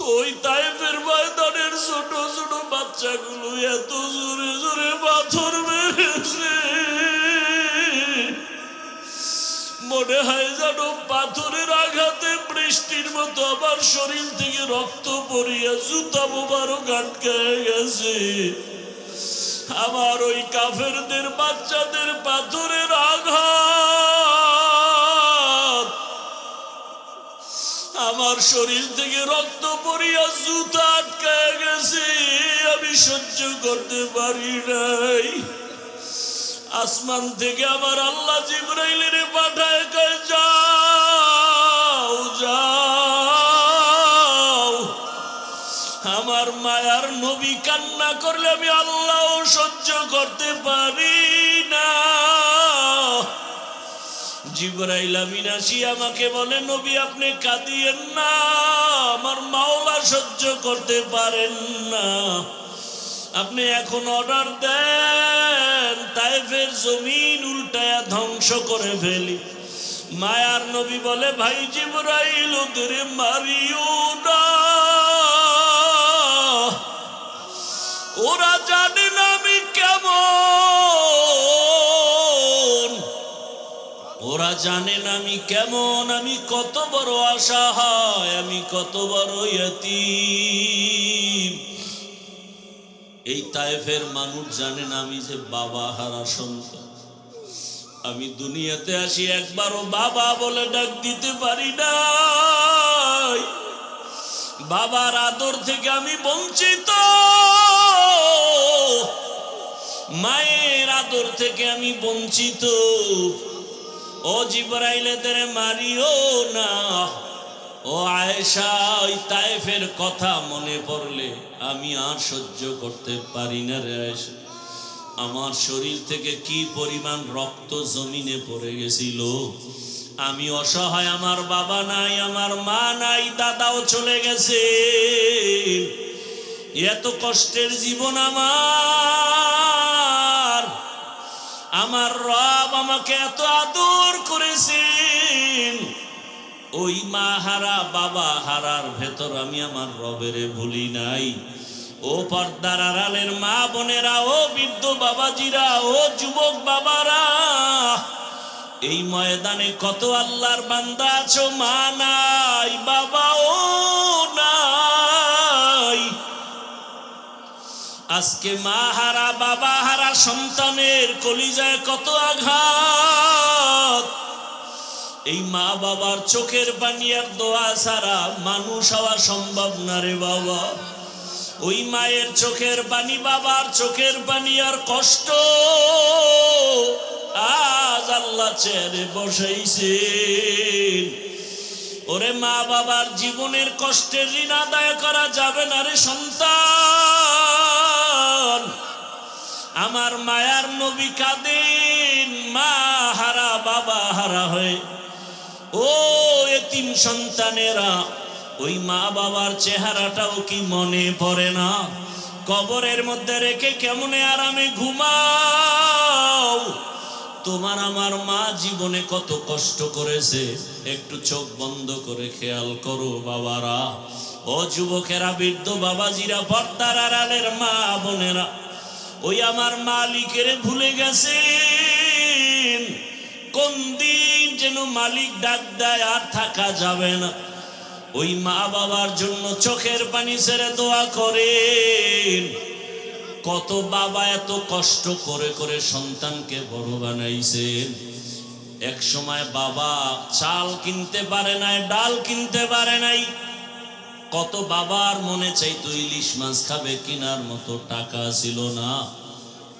ওই তায়েফের ময়দানের ছোট ছোট বাচ্চাগুলো এত জোরে জোরে পাথর মেরেছে, মনে হয় যেন পাথরের আঘাতে বৃষ্টির মতো আমার শরীর থেকে রক্ত পড়িয়া জুতা মোবারক আটকে গেছে। আমার ওই কাফেরদের বাচ্চাদের পাথরের আঘাত আমার শরীর থেকে রক্ত পড়িয়া জুতা আটকে গেছে, আমি সহ্য করতে পারি নাই। আসমান থেকে আমার আল্লাহ জিবরাইলের পাঠায় কয়, যাও যাও, আমার মায়ার নবী কান্না করলে আমি আল্লাহ সহ্য করতে পারি না। জিবরাইল আমিন আসি আমাকে বলে, নবী আপনি কাঁদিয়েন না, আমার মাওলা সহ্য করতে পারেন না, আপনি এখন অর্ডার দেন তায়েফের জমিন উল্টায়া ধ্বংস করে ফেলি। মায়ার নবী বলে, ভাই জিবরাইল ওদের মারিও না, ওরা জানে না আমি কেমন, ওরা জানে না আমি কেমন, আমি কত বড় অসহায়, আমি কত বড় ইয়তীম। এই তায়েফের মানুষ জানে না আমি যে বাবা হারা সন্তান। আমি দুনিয়াতে আসি একবারও বাবা বলে ডাক দিতে পারি নাই, বাবার আদর থেকে আমি বঞ্চিত, মায়ের আদর থেকে আমি বঞ্চিত। ও জিবরাইল এদের মারিও না। ও আয়েশা, ওই তায়েফের কথা মনে পড়লে আমি আর সহ্য করতে পারি না রে আয়েশা। আমার শরীর থেকে কি পরিমাণ রক্ত জমিনে পড়ে গেছিল। আমি অসহায়, আমার বাবা নাই, আমার মা নাই, দাদাও চলে গেছে। এত কষ্টের জীবন আমার, আমার রব আমাকে এত আদর করেছেন। ওই মা হারা বাবা হারার ভেতর আমি আমার রবেরে ভুলি নাই। ও পর্দার আড়ালের মা বোনেরা, ও বৃদ্ধ বাবাজিরা, ও যুবক বাবারা, এই ময়দানে কত আল্লাহর বান্দা আছো, মা নাই, বাবাও নাই। আজকে মা হারা বাবা হারা সন্তানের কলিজায় কত আঘাত। এই মা বাবার চোখের পানি আর দোয়া ছাড়া মানুষ হওয়া সম্ভব না রে বাবা। ওই মায়ের চোখের পানি, বাবার চোখের পানি আর কষ্ট আজ আল্লাহ চেয়ারে বসাইছেন। ওরে মা বাবার জীবনের কষ্টের ঋণ আদায় করা যাবে না রে সন্তান। আমার মায়ার নবী কাঁদেন মা হারা বাবা হারা হয়ে। ও এতিম সন্তানেরা, ওই মা বাবার চেহারাটাও কি মনে পড়ে না? কবরের মধ্যে রেখে কেমনে আরামে ঘুমাও। তোমার আমার মা জীবনে কত কষ্ট করেছে, একটু চোখ বন্ধ করে খেয়াল করো বাবারা। ও যুবকেরা, বৃদ্ধ বাবাজিরা, পর্দার আড়ালের মা বোনেরা, ওই আমার মালিকের ভুলে গেছেন। কোন দিন যেন মালিক ডাক দেয় আর থাকা যাবে না। ওই মা বাবার জন্য চোখের পানি ছেড়ে দোয়া করেন। কত বাবা এত কষ্ট করে করে সন্তানকে বড় বানাইছেন। এক সময় বাবা চাল কিনতে পারে নাই, ডাল কিনতে পারে নাই। কত বাবার মনে চাইতো ইলিশ মাছ খাবে, কিনার মতো টাকা ছিল না।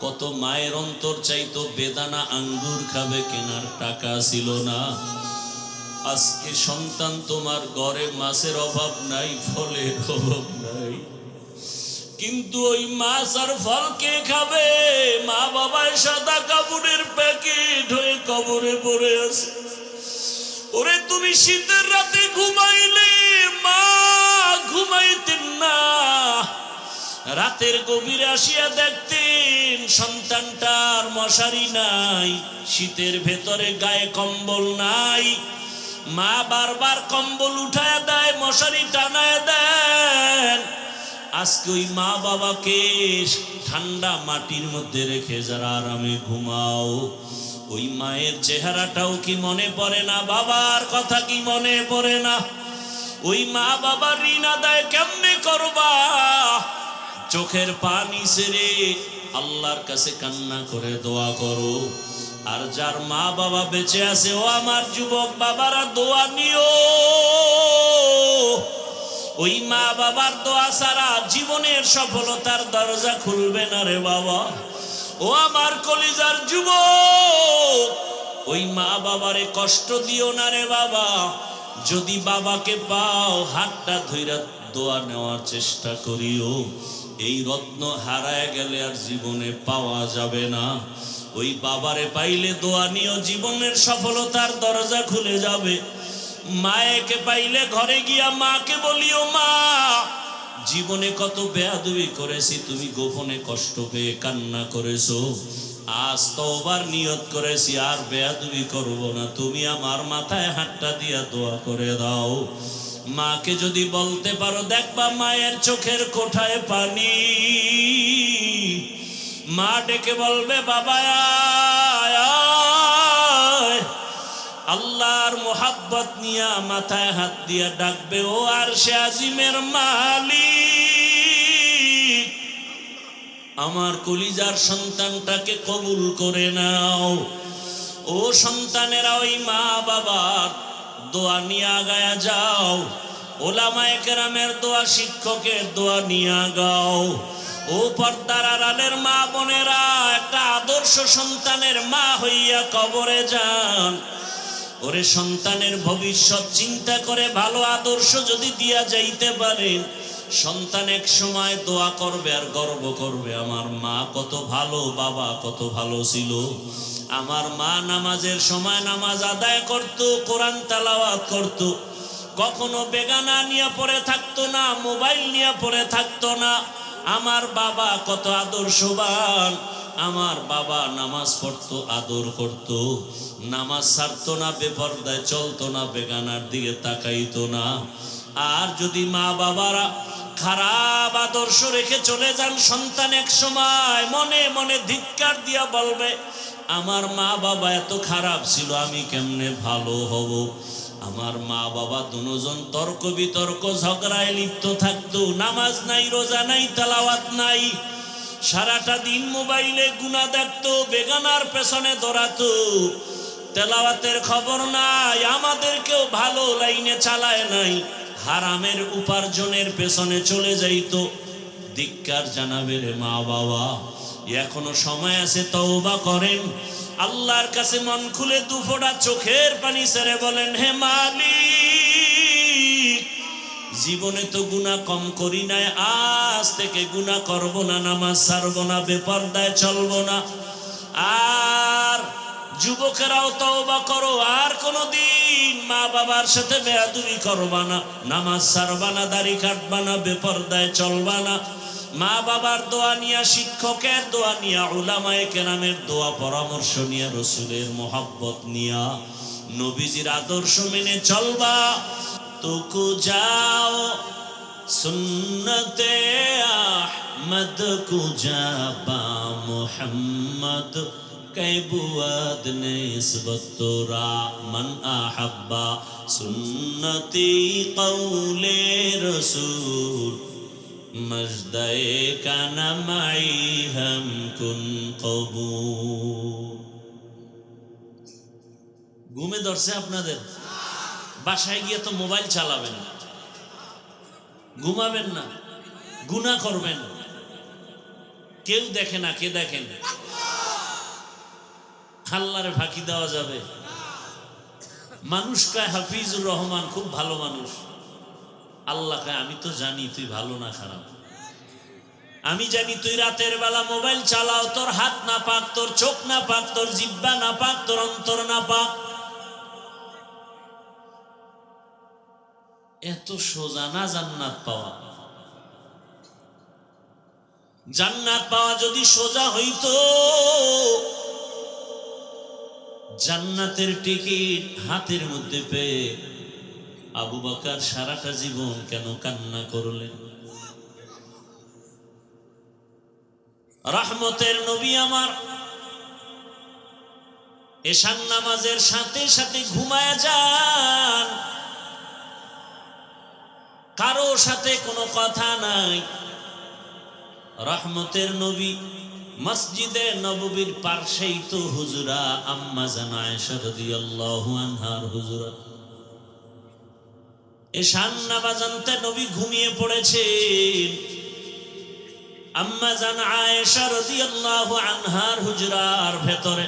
কত মায়ের অন্তর চাইতো বেদানা আঙ্গুর খাবে, কেনার টাকা ছিল না। আজকে সন্তান তোমার ঘরে মাছের অভাব নাই, ফলের অভাব নাই, কিন্তু ওই মাছ আর ফল কে খাবে? মা বাবায় সাদা কাপড়ের প্যাকেট হয়ে কবরে পড়ে আছে। ওরে তুমি শীতের রাতে ঘুমাইলে মা ঘুমাইতেন না, রাতের গভীরে আসিয়া দেখতেন সন্তানটার মশারি নাই, শীতের ভেতরে গায়ে কম্বল নাই। মা বারবার কম্বল উঠায় দেয়, মশারি টানায় দেন। আজকে ওই মা বাবাকে ঠান্ডা মাটির মধ্যে রেখে যারা আরামে ঘুমাও, ওই মায়ের চেহারাটাও কি মনে পড়ে না? বাবার কথা কি মনে পড়ে না? ওই মা বাবার ঋণ আদায় কেমনে করবা? চোখের পানি ছেড়ে আল্লাহর কাছে কান্না করে দোয়া করো। আর যার মা বাবা বেঁচে আছে, ও আমার যুবক বাবারা, দোয়া নিও। ওই মা বাবার দোয়া ছাড়া জীবনের সফলতার দরজা খুলবে না রে বাবা। ও আমার কলিজার যুবক, ওই মা বাবারে কষ্ট দিও না রে বাবা। যদি বাবাকে পাও, হাতটা ধইরা দোয়া নেওয়ার চেষ্টা করিও। এই রত্ন হারায় গেলে আর জীবনে পাওয়া যাবে না। ওই বাবারে পাইলে দোয়া নিও, জীবনের সফলতার দরজা খুলে যাবে। মায়েকে পাইলে ঘরে গিয়া মাকে বলিও, মা জীবনে কত বেয়াদবি করেছি, তুমি গোপনে কষ্ট পেয়ে কান্না করেছো। আজ তওবার নিয়ত করেছি, আর বেয়াদবি করব না। তুমি আমার মাথায় হাতটা দিয়া দোয়া করে দাও। মাকে যদি বলতে পারো, দেখবা মায়ের চোখের কোঠায় পানি। মা ডেকে বলবে, বাবা আয়। আল্লাহর মোহাব্বত নিয়া মাথায় হাত দিয়া ডাকবে, ও আরশে আজিমের মালিক, আমার কলিজার সন্তানটাকে কবুল করে নাও। ও সন্তানেরা, ওই মা বাবার দোয়া নিয়ে আগায়া যাও। ওলামায়ে কেরামের দোয়া, শিক্ষকের দোয়া নিয়ে গাও। ও পর্দার আড়ালের মা বোনেরা, একটা আদর্শ সন্তানের মা হইয়া কবরে যান। ওরে সন্তানের ভবিষ্যৎ চিন্তা করে ভালো আদর্শ যদি দিয়া যাইতে পারেন, সন্তান এক সময় দোয়া করবে আর গর্ব করবে, আমার মা কত ভালো, বাবা কত ভালো ছিল। আমার মা নামাজের সময় নামাজ আদায় করত, কোরআন তেলাওয়াত করত, কখনো বেগানা নিয়ে পড়ে থাকতো না, মোবাইল নিয়ে পড়ে থাকতো না। আমার বাবা কত আদর্শবান। আমার বাবা নামাজ পড়তো, আদর করত, নামাজ ছাড়তো না, বেপরদায় চলতো না, বেগানার দিকে তাকাইতো না। আর যদি মা বাবারা খারাপ আদর্শ রেখে চলে যান, সন্তান এক সময় মনে মনে ধিক্কার দিয়া বলবে, আমার মা বাবা এত খারাপ ছিল, আমি কেমনে ভালো হব। আমার মা বাবা দুজন তর্ক বিতর্ক ঝগড়ায় লিপ্ত থাকতো, নামাজ নাই, রোজা নাই, তেলাওয়াত নাই, সারাটা দিন মোবাইলে গুনাহ দেখতো, বেগানার পেছনে দৌড়াতো, তেলাওয়াতের খবর নাই, আমাদেরকেও ভালো লাইনে চালায় নাই, হারামের উপার্জনের পেছনে চলে যাইতো। ধিক্কার জানাবে রে মা বাবা, এখনো সময় আছে, তওবা করেন, আল্লাহর কাছে মন খুলে দুফোঁটা চোখের পানি ছেড়ে বলেন, হে মালিক, জীবনে তো গুনাহ কম করি নাই, আজ থেকে গুনাহ করব না, নামাজ ছাড়ব না, বেপরদায় চলব না। আর যুবকেরাও তওবা করো, আর কোনোদিন মা বাবার সাথে বেয়াদবি করবা না, নামাজ ছাড়বা না, দাড়ি কাটবা না, বেপরদায় চলবা না। মা বাবার দোয়া নিয়া, শিক্ষকের দোয়া নিয়া, উলামায়ে কেরামের দোয়া পরামর্শ নিয়া, রসুলের মোহাব্বত নিয়া, নবীজির আদর্শ মেনে চলবা। তুকু যাও সুন্নতে আহমদ কুজাবা মুহাম্মদ कैबुअद निस्बत तोरा मन अहब्बा सुन्नती कौले रसूल मजदे का नमाई हम कुन कबूल। ঘুমে ধরছে আপনাদের? বাসায় গিয়ে তো মোবাইল চালাবেন না, ঘুমাবেন না, গুনাহ করবেন, কেউ দেখে না, কে দেখেন? আল্লাহরে ফাঁকি দেওয়া যাবে? মানুষ কয় হাফিজুর রহমান খুব ভালো মানুষ, আল্লাহ কয় আমি তো জানি তুই ভালো না খারাপ, আমি জানি তুই রাতের বেলা মোবাইল চালাও, তোর হাত না পাক, তোর চোখ না পাক, তোর জিহ্বা না পাক, তোর অন্তর না পাক। এত সোজা না জান্নাত পাওয়া? জান্নাত পাওয়া যদি সোজা হইতো, জান্নাতের টিকিট হাতের মধ্যে পেয়ে আবু বকর সারাটা জীবন কেন কান্না করলেন? রহমতের নবী আমার এশার নামাজের সাথে সাথে ঘুমায় যান, কারো সাথে কোনো কথা নাই। রহমতের নবী মসজিদে নববীর পাশেই তো হুজুরা আম্মা জান আয়েশা রাদিয়াল্লাহু আনহার হুজুরা। এশার নামাজে নবী ঘুমিয়ে পড়েছেন, আম্মা জান আয়েশা রাদিয়াল্লাহু আনহার হুজরার ভেতরে।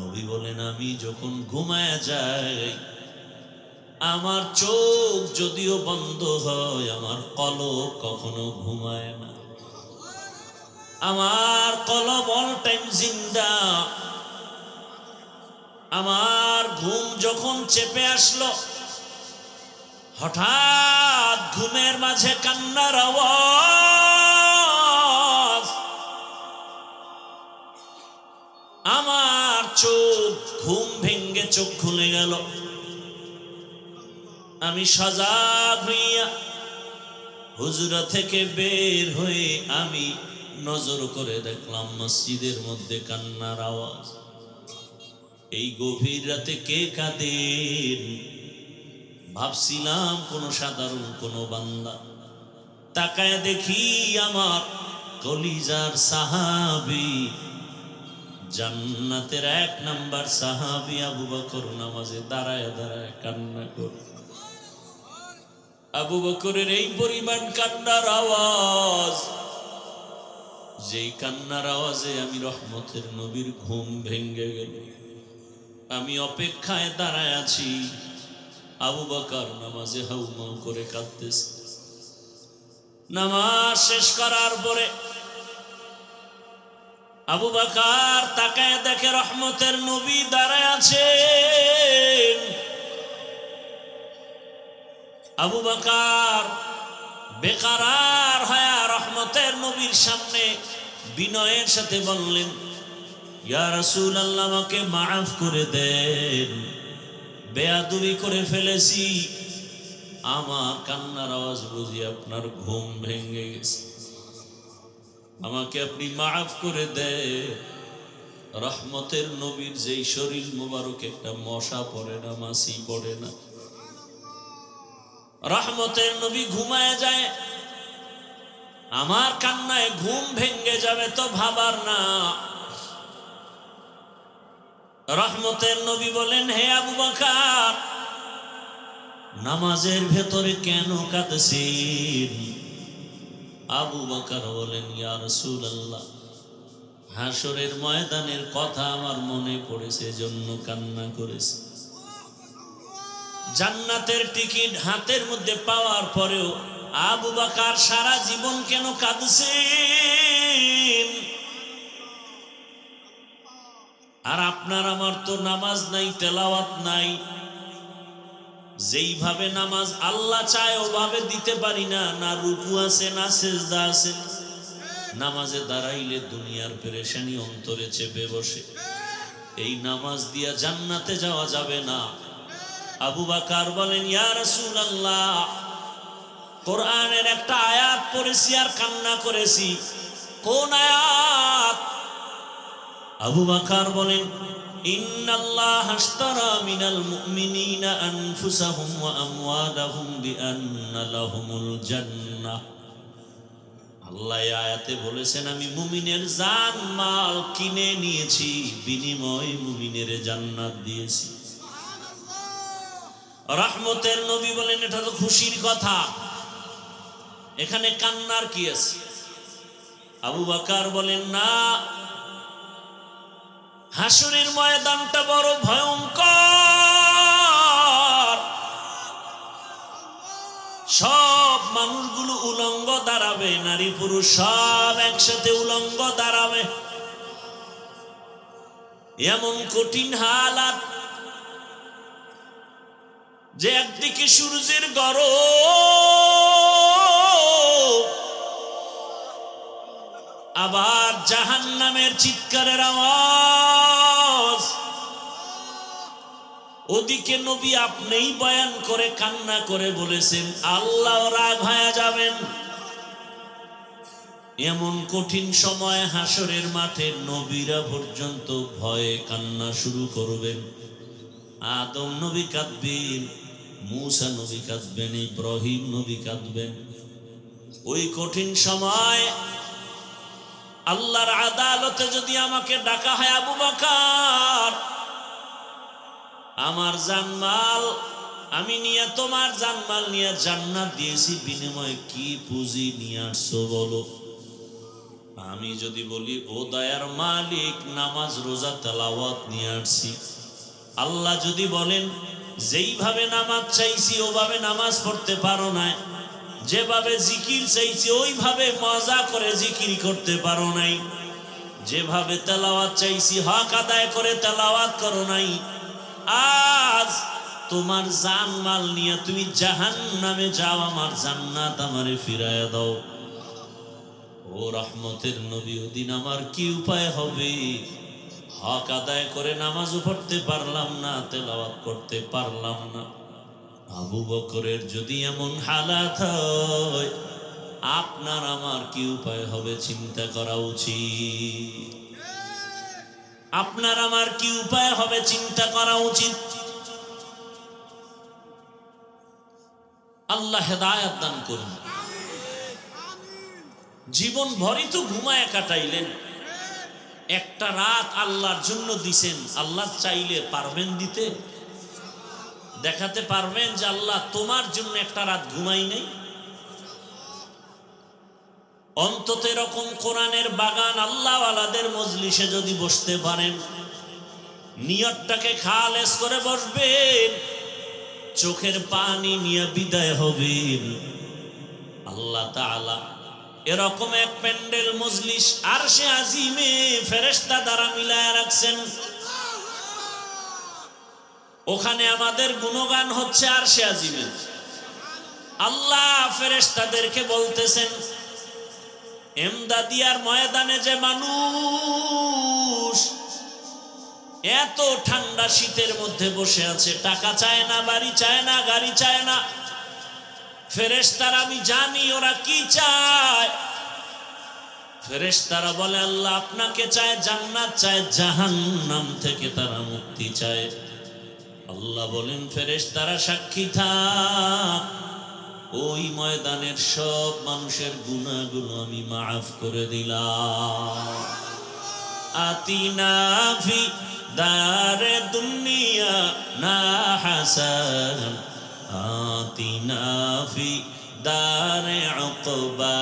নবী বলেন, আমি যখন ঘুমায় যাই আমার চোখ যদিও বন্ধ হয়, আমার কলব কখনো ঘুমায় না। আমার কলব অল টাইম জিন্দা। আমার ঘুম যখন চেপে আসলো, হঠাৎ ঘুমের মাঝে কান্নার আওয়াজ, আমার চোখ ঘুম ভেঙ্গে চোখ খুলে গেল। আমি সজাগ হইয়া হুজুরা থেকে বের হয়ে আমি নজর করে দেখলাম মসজিদের মধ্যে কান্নার আওয়াজ। এই গভীর রাতে কে কাঁদেন? ভাবছিলাম কোন সাধারণ কোন বান্দা। তাকায় দেখি আমার কলিজার সাহাবী, জান্নাতের 1 নাম্বার সাহাবী আবু বকর নামাজে দাঁড়ায় দাঁড়ায় কান্না করে। আবু বকরের এই পরিমাণ কান্নার আওয়াজ, যেই কান্নার আওয়াজে আমি রহমতের নবীর ঘুম ভেঙ্গে গেল। আমি অপেক্ষায় দাঁড়ায় আছি, আবু বকর নামাজে হাউমাউ করে কাঁদতেছে। নামাজ শেষ করার পরে আবু বকর তাকায় দেখে রহমতের নবী দাঁড়ায় আছেন। আবু বকর বেকরার হয়ে রহমতের নবীর সামনে বিনয়ের সাথে বললেন, ইয়া রাসূলুল্লাহ, আমাকে মাফ করে দেন, বেয়াদবি করে ফেলেছি। আমার কান্নার আওয়াজ বুঝি আপনার ঘুম ভেঙে গেছে, আমাকে আপনি মাফ করে দেন। রহমতের নবীর যেই শরীর মোবারক একটা মশা পড়ে না, মাছি পড়ে না। রহমতের নবী ঘুমায় যায়, আমার কান্নায় ঘুম ভেঙ্গে যাবে তো ভাবার না। রহমতের নবী বলেন, হে আবু বকর, নামাজের ভেতরে কেন কাঁদছেন? আবু বকর বলেন, ইয়া রাসূলুল্লাহ, হাসরের ময়দানের কথা আমার মনে পড়েছে, জন্য কান্না করেছি। জান্নাতের টিকিট হাতের মধ্যে পাওয়ার পরেও আবু বকর সারা জীবন কেন কাঁদছেন? আর আপনার আমার তো নামাজ নাই, তেলাওয়াত নাই। যেইভাবে নামাজ আল্লাহ চায় ওভাবে দিতে পারি না, না রুকু আছে না সেজদা আছে। নামাজে দাঁড়াইলে দুনিয়ার পেরেশানি অন্তরে চেপে বসে। এই নামাজ দিয়া জান্নাতে যাওয়া যাবে না। আবু বকর বলেন, ইয়া রাসূলুল্লাহ, কোরআনের একটা আয়াত পড়েছি আর কান্না করেছি। কোন আয়াত? আবু বকর বলেন, ইন্নাল্লাহ আশতারা মিনাল মুমিনিনা আনফুসাহুম ওয়া আমওয়ালাহুম বিআন্না লাহুমুল জান্নাহ। আল্লাহ এই আয়াতে বলেছেন, আমি মুমিনের জান মাল কিনে নিয়েছি, বিনিময়ে মুমিনের জান্নাত দিয়েছি। রহমতের নবী বলেন, এটা তো খুশির কথা, এখানে কান্নার কি আছে? আবু বকর বলেন, না, হাসরের ময়দানটা বড় ভয়ঙ্কর। সব মানুষগুলো উলঙ্গ দাঁড়াবে, নারী পুরুষ সব একসাথে উলঙ্গ দাঁড়াবে। এমন কঠিন হালাত যে একদিকে সূর্যের গরম, আবার জাহান্নামের চিৎকারের আওয়াজ। ওদিকে নবী আপনিই বয়ান করে কান্না করে বলেছেন আল্লাহ রাগ হয়ে যাবেন। এমন কঠিন সময় হাসরের মাঠে নবীরা পর্যন্ত ভয়ে কান্না শুরু করবেন। আদম নবী কাঁদবেন, মূসা নবী কাঁদবেন, ইব্রাহিম নবী কাঁদবেন। ওই কঠিন সময় আল্লাহর আদালতে যদি আমাকে ডাকা হয়, আবু বকর আমার জানমাল আমি নিয়ে তোমার জানমাল নিয়ে জান্নাত দিয়েছি, বিনিময়ে কি পুঁজি নিয়ে আসছো বলো। আমি যদি বলি ও দয়ার মালিক নামাজ রোজা তেলাওয়াত নিয়ে আসছি, আল্লাহ যদি বলেন যেইভাবে নামাজ চাইছি ওভাবে নামাজ পড়তে পারো না, যেভাবে জিকির চাইছি ওইভাবে মজা করে জিকির করতে পারো নাই, যেভাবে তেলাওয়াত চাইছি হক আদায় করে তেলাওয়াত করো নাই, আজ তোমার জানমাল নিয়ে তুমি জাহান্নামে যাও, আমার জান্নাত আমারে ফিরায়া দাও। ও রহমতের নবী, ওদিন আমার কি উপায় হবে? হক আদায় করে নামাজও পড়তে পারলাম না, তেলাওয়াত করতে পারলাম না। আবু বকরের যদি এমন হালাত হয়, আপনার আমার কি উপায় হবে চিন্তা করা উচিত। আপনার আমার কি উপায় হবে চিন্তা করা উচিত। আল্লাহ হেদায়েত দান করুন। জীবন ভরই তো ঘুমায় কাটাইলেন, একটা রাত আল্লাহর জন্য দিছেন, আল্লাহ চাইলে পারবেন দিতে? দেখাতে পারবেন যে আল্লাহ তোমার জন্য একটা রাত ঘুমাই নাই? অন্তত এরকম কোরআনের বাগান আল্লাহওয়ালাদের মজলিসে যদি বসতে পারেন, নিয়তটাকে খালেস করে বসবেন, চোখের পানি নিয়ে বিদায় হবেন, আল্লাহ তাআলা এরকম এক প্যান্ডেল মজলিস আরশে আজিমে ফেরেশতা দ্বারা মিলায়া রাখছেন। ওখানে আমাদের গুণগান হচ্ছে আরশে আজিমে। আল্লাহ ফেরেশতাদেরকে বলতেছেন এমদাদিয়ার ময়দানে যে মানুষ এত ঠান্ডা শীতের মধ্যে বসে আছে, টাকা চায় না, বাড়ি চায় না, গাড়ি চায় না, ফেরেশতারা আমি জানি ওরা কি চায়। ফেরেশতারা বলে আল্লাহ আপনাকে চায়, জান্নাত চায়, জাহান্নাম থেকে তারা মুক্তি চায়। আল্লাহ বলেন ফেরেশতারা সাক্ষী থাক, ওই ময়দানের সব মানুষের গুনাহগুলো আমি মাফ করে দিলাম। আতিনা ফি দারে দুনিয়া না হাসান, আতিনা ফি দারে উকবা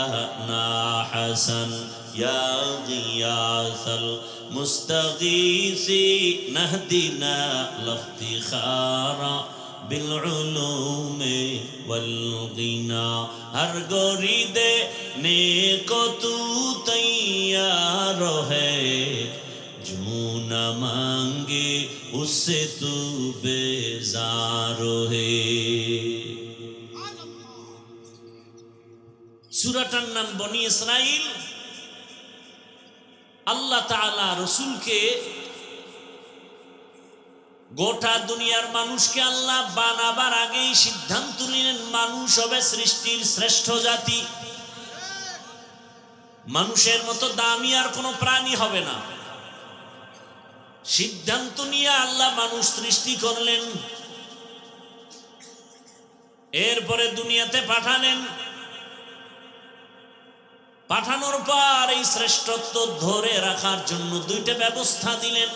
না হাসান, ইয়া গিয়াসাল মুস্তাগীসি নাহদিনা লফতিখারা বিলউলুমে ওয়াল গিনা। হর গরিদে নেকো তু তৈয়ার है, जो न मांगे उससे तू बेजार है। সূরাটার নাম বনি ইসরাইল। আল্লাহ তাআলা রাসূলকে গোটা দুনিয়ার মানুষকে আল্লাহ বানাবার আগেই সিদ্ধান্ত নিলেন মানুষ হবে সৃষ্টির শ্রেষ্ঠ জাতি, মানুষের মতো দামি আর কোনো প্রাণী হবে না। সিদ্ধান্ত নিয়ে আল্লাহ মানুষ সৃষ্টি করলেন, এরপরে দুনিয়াতে পাঠালেন। পাঠানোর পর এই শ্রেষ্ঠত্ব ধরে রাখার জন্য দুইটা ব্যবস্থা দিলেন,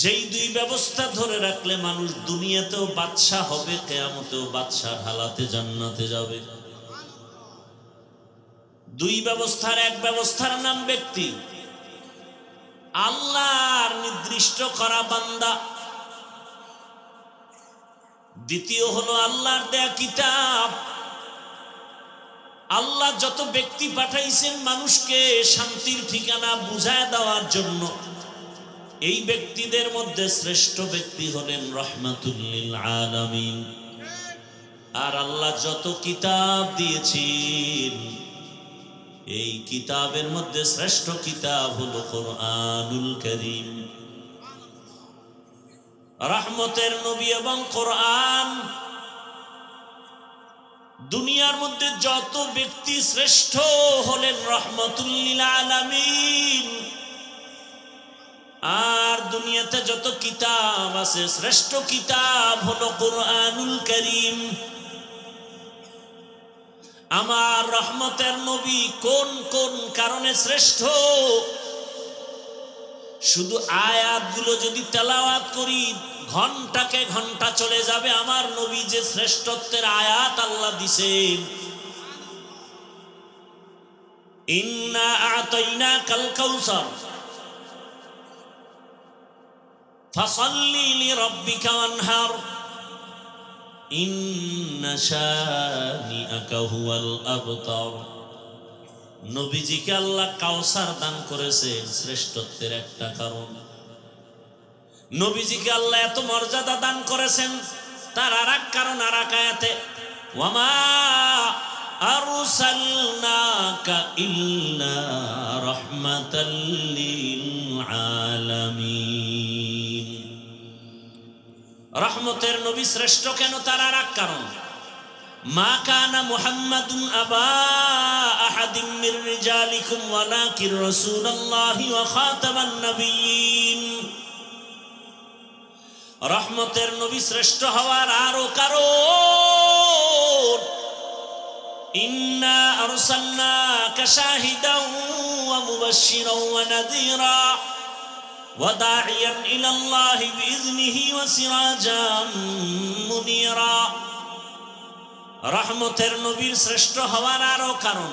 যেই দুই ব্যবস্থা ধরে রাখলে মানুষ দুনিয়াতেও বাদশা হবে, কিয়ামতেও বাদশার হালাতে জান্নাতে যাবে। দুই ব্যবস্থার এক ব্যবস্থার নাম ব্যক্তি, আল্লাহর নির্দিষ্ট করা বান্দা। দ্বিতীয় হলো আল্লাহর দেয়া কিতাব। আল্লাহ যত ব্যক্তি পাঠাইছেন মানুষকে শান্তির ঠিকানা বুঝায় দেওয়ার জন্য, এই ব্যক্তিদের মধ্যে শ্রেষ্ঠ ব্যক্তি হলেন রাহমাতুল লিল আলামিন। আর আল্লাহ যত কিতাব দিয়েছেন, এই কিতাবের মধ্যে শ্রেষ্ঠ কিতাব হলো কোরআনুল কারীম। রহমতের নবী এবং কোরআন। দুনিয়ার মধ্যে যত ব্যক্তি শ্রেষ্ঠ হলেন রহমতুল লিল আলামিন। আর দুনিয়াতে যত কিতাব আছে শ্রেষ্ঠ কিতাব হলো কোরআনুল কারীম। আমার রহমতের নবী কোন কোন কারণে শ্রেষ্ঠ, শুধু আয়াতগুলো যদি তেলাওয়াত করি ঘন্টাকে ঘন্টা চলে যাবে। আমার নবী যে শ্রেষ্ঠত্বের আয়াত আল্লাহ দিছেন, ইন্না আ'তাইনাকাল কাউসার ফাসাল্লি লিরাব্বিকা ওয়ানহার ইন্না শানিআকা হুয়াল আবতার। নবীজিকে আল্লাহ কাউসার দান করেছেন শ্রেষ্ঠত্বের একটা কারণ। নবীজিকে আল্লাহ এত মর্যাদা দান করেছেন তার আর এক কারণ আর এক আয়াতে, ওয়ামা আরসালনাকা ইল্লা রাহমাতাল লিল আলামিন। রহমতের নবী শ্রেষ্ঠ কেন তার আর এক কারণ, মা কানা মুহাম্মাদুন আবা আহাদিম মির রিজালিকুম ওয়ালাকিন রাসূলুল্লাহি ওয়া খাতামান নবিয়্যিন। রহমতের নবী শ্রেষ্ঠ হওয়ার আরো কারণ, ইন্না আরসালনাকা শাহিদান ওয়া মুবাশশিরান ওয়া নাযীরা ওয়া দাঈয়ান ইলাল্লাহি বিইذনিহি ওয়া সিরাজাম মুনীরা। রহমতের নবীর শ্রেষ্ঠ হওয়ার আরো কারণ,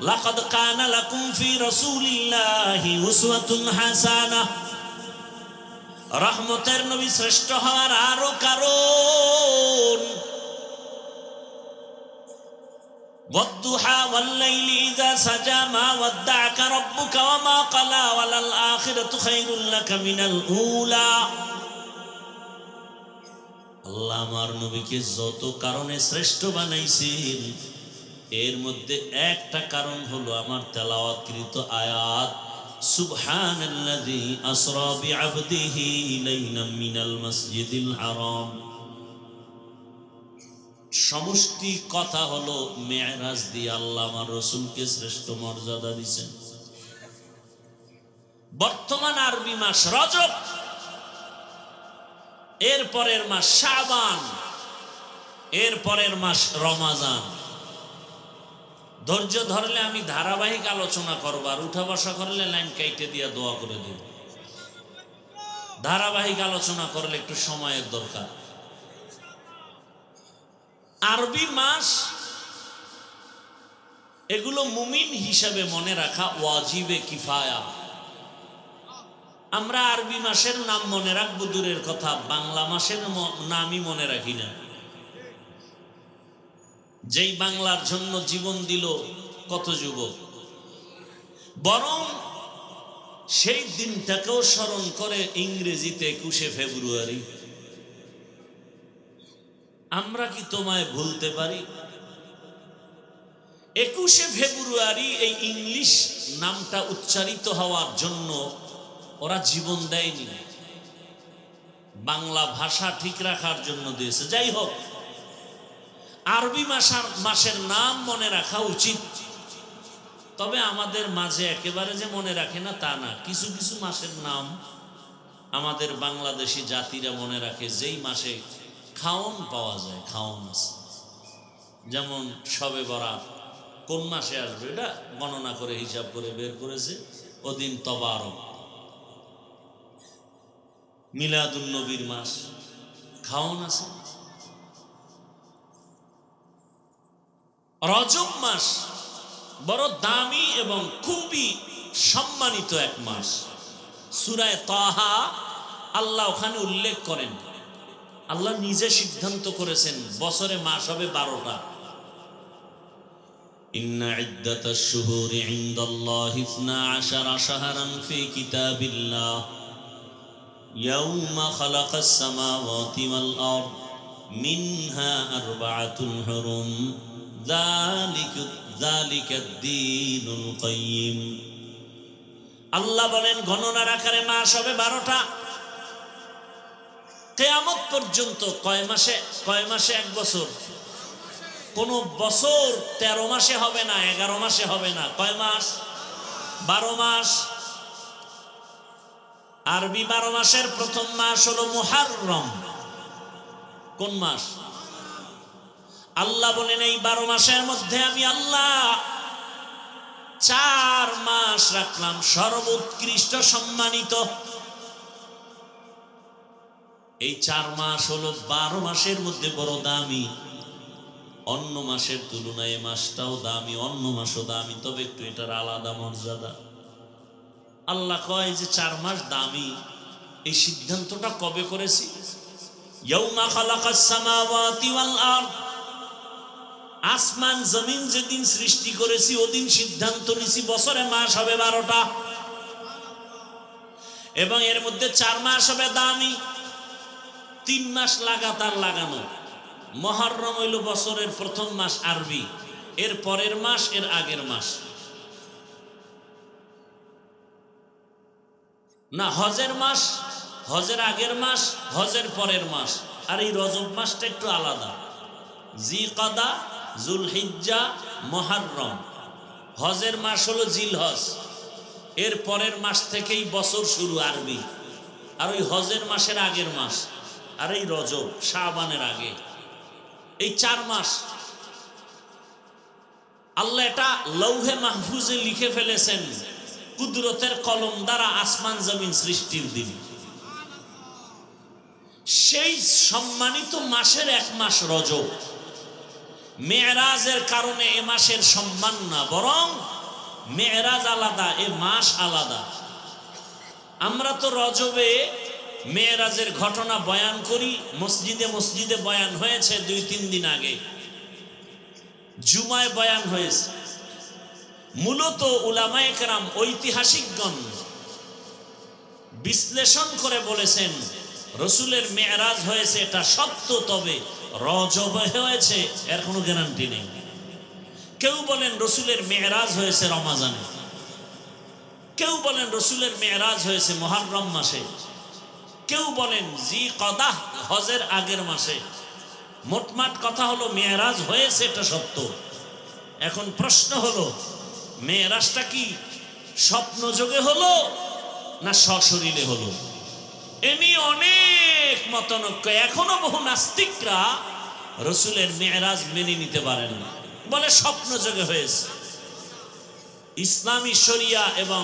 লাকাদ কানা লাকুম ফি রাসূলিল্লাহি উসওয়াতুন হাসানাহ। রহমতের নবী শ্রেষ্ঠ হওয়ার আরো কারণ, ওয়াদ-দুহা ওয়াল-লাইলি ইযা সাজা মা ওয়াদ্দা'আকা রাব্বুকা ওয়া মা ক্বালা ওয়ালাল আখিরাতু খায়রুল লাকা মিনাল উলা। আল্লাহ আমার নবীকে যত কারণে শ্রেষ্ঠ বানাইছেন এর মধ্যে একটা কারণ হলো আমার তেলাওয়াতকৃত আয়াত, সুবহানাল্লাযী আসরা বিআবদিহি লাইলাম মিনাল মাসজিদিল হারাম। সমষ্টি কথা হলো মেরাজ দিয়ে আল্লাহ আমার রাসূলকে শ্রেষ্ঠ মর্যাদা দিয়েছেন। বর্তমান আরবি মাস রজব, এর পরের মাস শাবান, এর পরের মাস রমাজান। ধৈর্য ধরলে আমি ধারাবাহিক আলোচনা করব, আর উঠা বসা করলে লাইন কাইটে দিয়ে দোয়া করে দিব। ধারাবাহিক আলোচনা করলে একটু সময়ের দরকার। আরবি মাস এগুলো মুমিন হিসাবে মনে রাখা ওয়াজিবে কিফায়া। আমরা আরবি মাসের নাম মনে রাখবো দূরের কথা, বাংলা মাসের নামই মনে রাখি না। যেই বাংলার জন্য জীবন দিল কত যুবক, বরং সেই দিনটাকেও স্মরণ করে ইংরেজিতে 21শে ফেব্রুয়ারি। আমরা কি তোমায় ভুলতে পারি? 21শে ফেব্রুয়ারি এই ইংলিশ নামটা উচ্চারিত হওয়ার জন্য ওরা জীবন দেয়নি, বাংলা ভাষা ঠিক রাখার জন্য দিয়েছে। যাই হোক, আরবি মাসের নাম মনে রাখা উচিত, তবে আমাদের মাঝে একেবারে যে মনে রাখে না তা না। কিছু কিছু মাসের নাম আমাদের বাংলাদেশি জাতিরা মনে রাখে, যেই মাসে খাওন পাওয়া যায়, খাওন আছে। যেমন শবে বরাত কোন মাসে আসবে এটা গণনা করে হিসাব করে বের করেছে, ওদিন তবারক। মিলাদুন নবীর মাস, খাওন আছে। রজব মাস বড় দামি এবং খুবই সম্মানিত এক মাস। সূরা তাহা আল্লাহ ওখানে উল্লেখ করেন, আল্লাহ নিজে সিদ্ধান্ত করেছেন বছরে মাস হবে 12টা। ইন্না ইদ্দাতাশ শুহুরি ইনদাল্লাহি 12 শাহরান ফি কিতাবিল্লাহ ইয়াওমা খালাকাস সামাওয়াতি ওয়াল আরদ মিনহা আরবাআতুন হুরুম যালিকাদ-দীনুল কাইয়্যিম। আল্লাহ বলেন গণনার আকারে মাস হবে 12টা। কিয়ামত পর্যন্ত কয় মাসে এক বছর? কোন বছর 13 মাসে হবে না, 11 মাসে হবে না। কয় মাস? 12 মাস। আরবি 12 মাসের প্রথম মাস হলো মুহররম। কোন মাস? আল্লাহ বলেন এই 12 মাসের মধ্যে আমি আল্লাহ 4 মাস রাখলাম সর্বোৎকৃষ্ট সম্মানিত। এই 4 মাস হলো 12 মাসের মধ্যে বড় দামি। অন্য মাসের তুলনায় এই মাসটাও দামি, অন্য মাসও দামি, তবে একটু এটার আলাদা মর্যাদা। আল্লাহ কয় যে 4 মাস দামি। এই সিদ্ধান্তটা কবে করেছি? ইয়াউমা খালাকাস সামাওয়াতি ওয়াল আরদ, আসমান জমিন যেদিন সৃষ্টি করেছি ওদিন সিদ্ধান্ত নিছি বছরে মাস হবে 12টা, এবং এর মধ্যে 4 মাস হবে দামি। 3 মাস লাগাতার লাগানো। মুহররম হইল বছরের প্রথম মাস আরবি, এর পরের মাস এর আগের মাস না, হজের মাস, হজের আগের মাস, হজের পরের মাস। আর এই রজব মাসটা একটু আলাদা। জিকাদা, জুলহিজ্জা, মুহররম। হজের মাস হলো জিলহজ, এর পরের মাস থেকেই বছর শুরু আরবি। আর ওই হজের মাসের আগের মাস, আর এই রজব শাবানের আগে, এই 4 মাস আল্লাহ এটা লৌহে মাহফুজে লিখে ফেলেছেন কুদরতের কলম দ্বারা আসমান জমিন সৃষ্টির দিন। সেই সম্মানিত মাসের এক মাস রজব। মেরাজের কারণে এ মাসের সম্মান না, বরং মেরাজ আলাদা, এ মাস আলাদা। আমরা তো রজবে মেরাজের ঘটনা বয়ান করি, মসজিদে মসজিদে বয়ান হয়েছে 2-3 দিন আগে, জুমায় বয়ান হয়েছে। মূলত উলামায়ে কেরাম, ঐতিহাসিকগণ বিশ্লেষণ করে বলেছেন রসুলের মেরাজ হয়েছে এটা সত্য, তবে রজবে হয়েছে এর কোনো গ্যারান্টি নেই। কেউ বলেন রসুলের মেরাজ হয়েছে রমাজানে, কেউ বলেন রসুলের মেরাজ হয়েছে মুহররম মাসে, কেউ বলেন জিকাদা হজের আগের মাসে। মোটমাট কথা হলো মেরাজ হয়েছে এটা সত্য। এখন প্রশ্ন হলো মেরাজটা কি স্বপ্ন যোগে হলো না সশরীরে হলো? এ নিয়ে অনেক মতানৈক্য। এখনো বহু নাস্তিকরা রসুলের মেরাজ মেনে নিতে পারেন না, বলে স্বপ্ন যোগে হয়েছে। ইসলামী শরিয়া এবং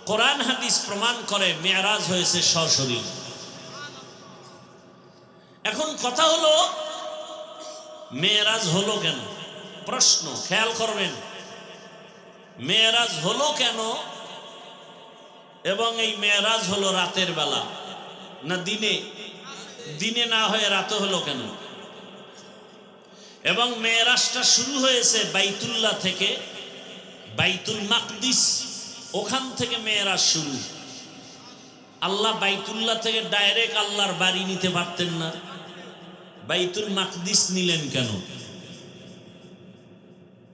কোরআন হাদিস প্রমাণ করে মেরাজ হয়েছে সশরীর। এখন কথা হলো মেরাজ হলো কেন? প্রশ্ন খেয়াল করবেন, মেরাজ হলো কেন? এবং এই মেরাজ হলো রাতের বেলা না দিনে? দিনে না হয়ে রাতে হলো কেন? এবং মেরাজটা শুরু হয়েছে বাইতুল্লাহ থেকে, বাইতুল মাকদিস, ওখান থেকে মেরাজ শুরু। আল্লাহ বাইতুল্লাহ থেকে ডাইরেক্ট আল্লাহর বাড়ি নিতে পারতেন না, বাইতুল মাকদিস নিলেন কেন?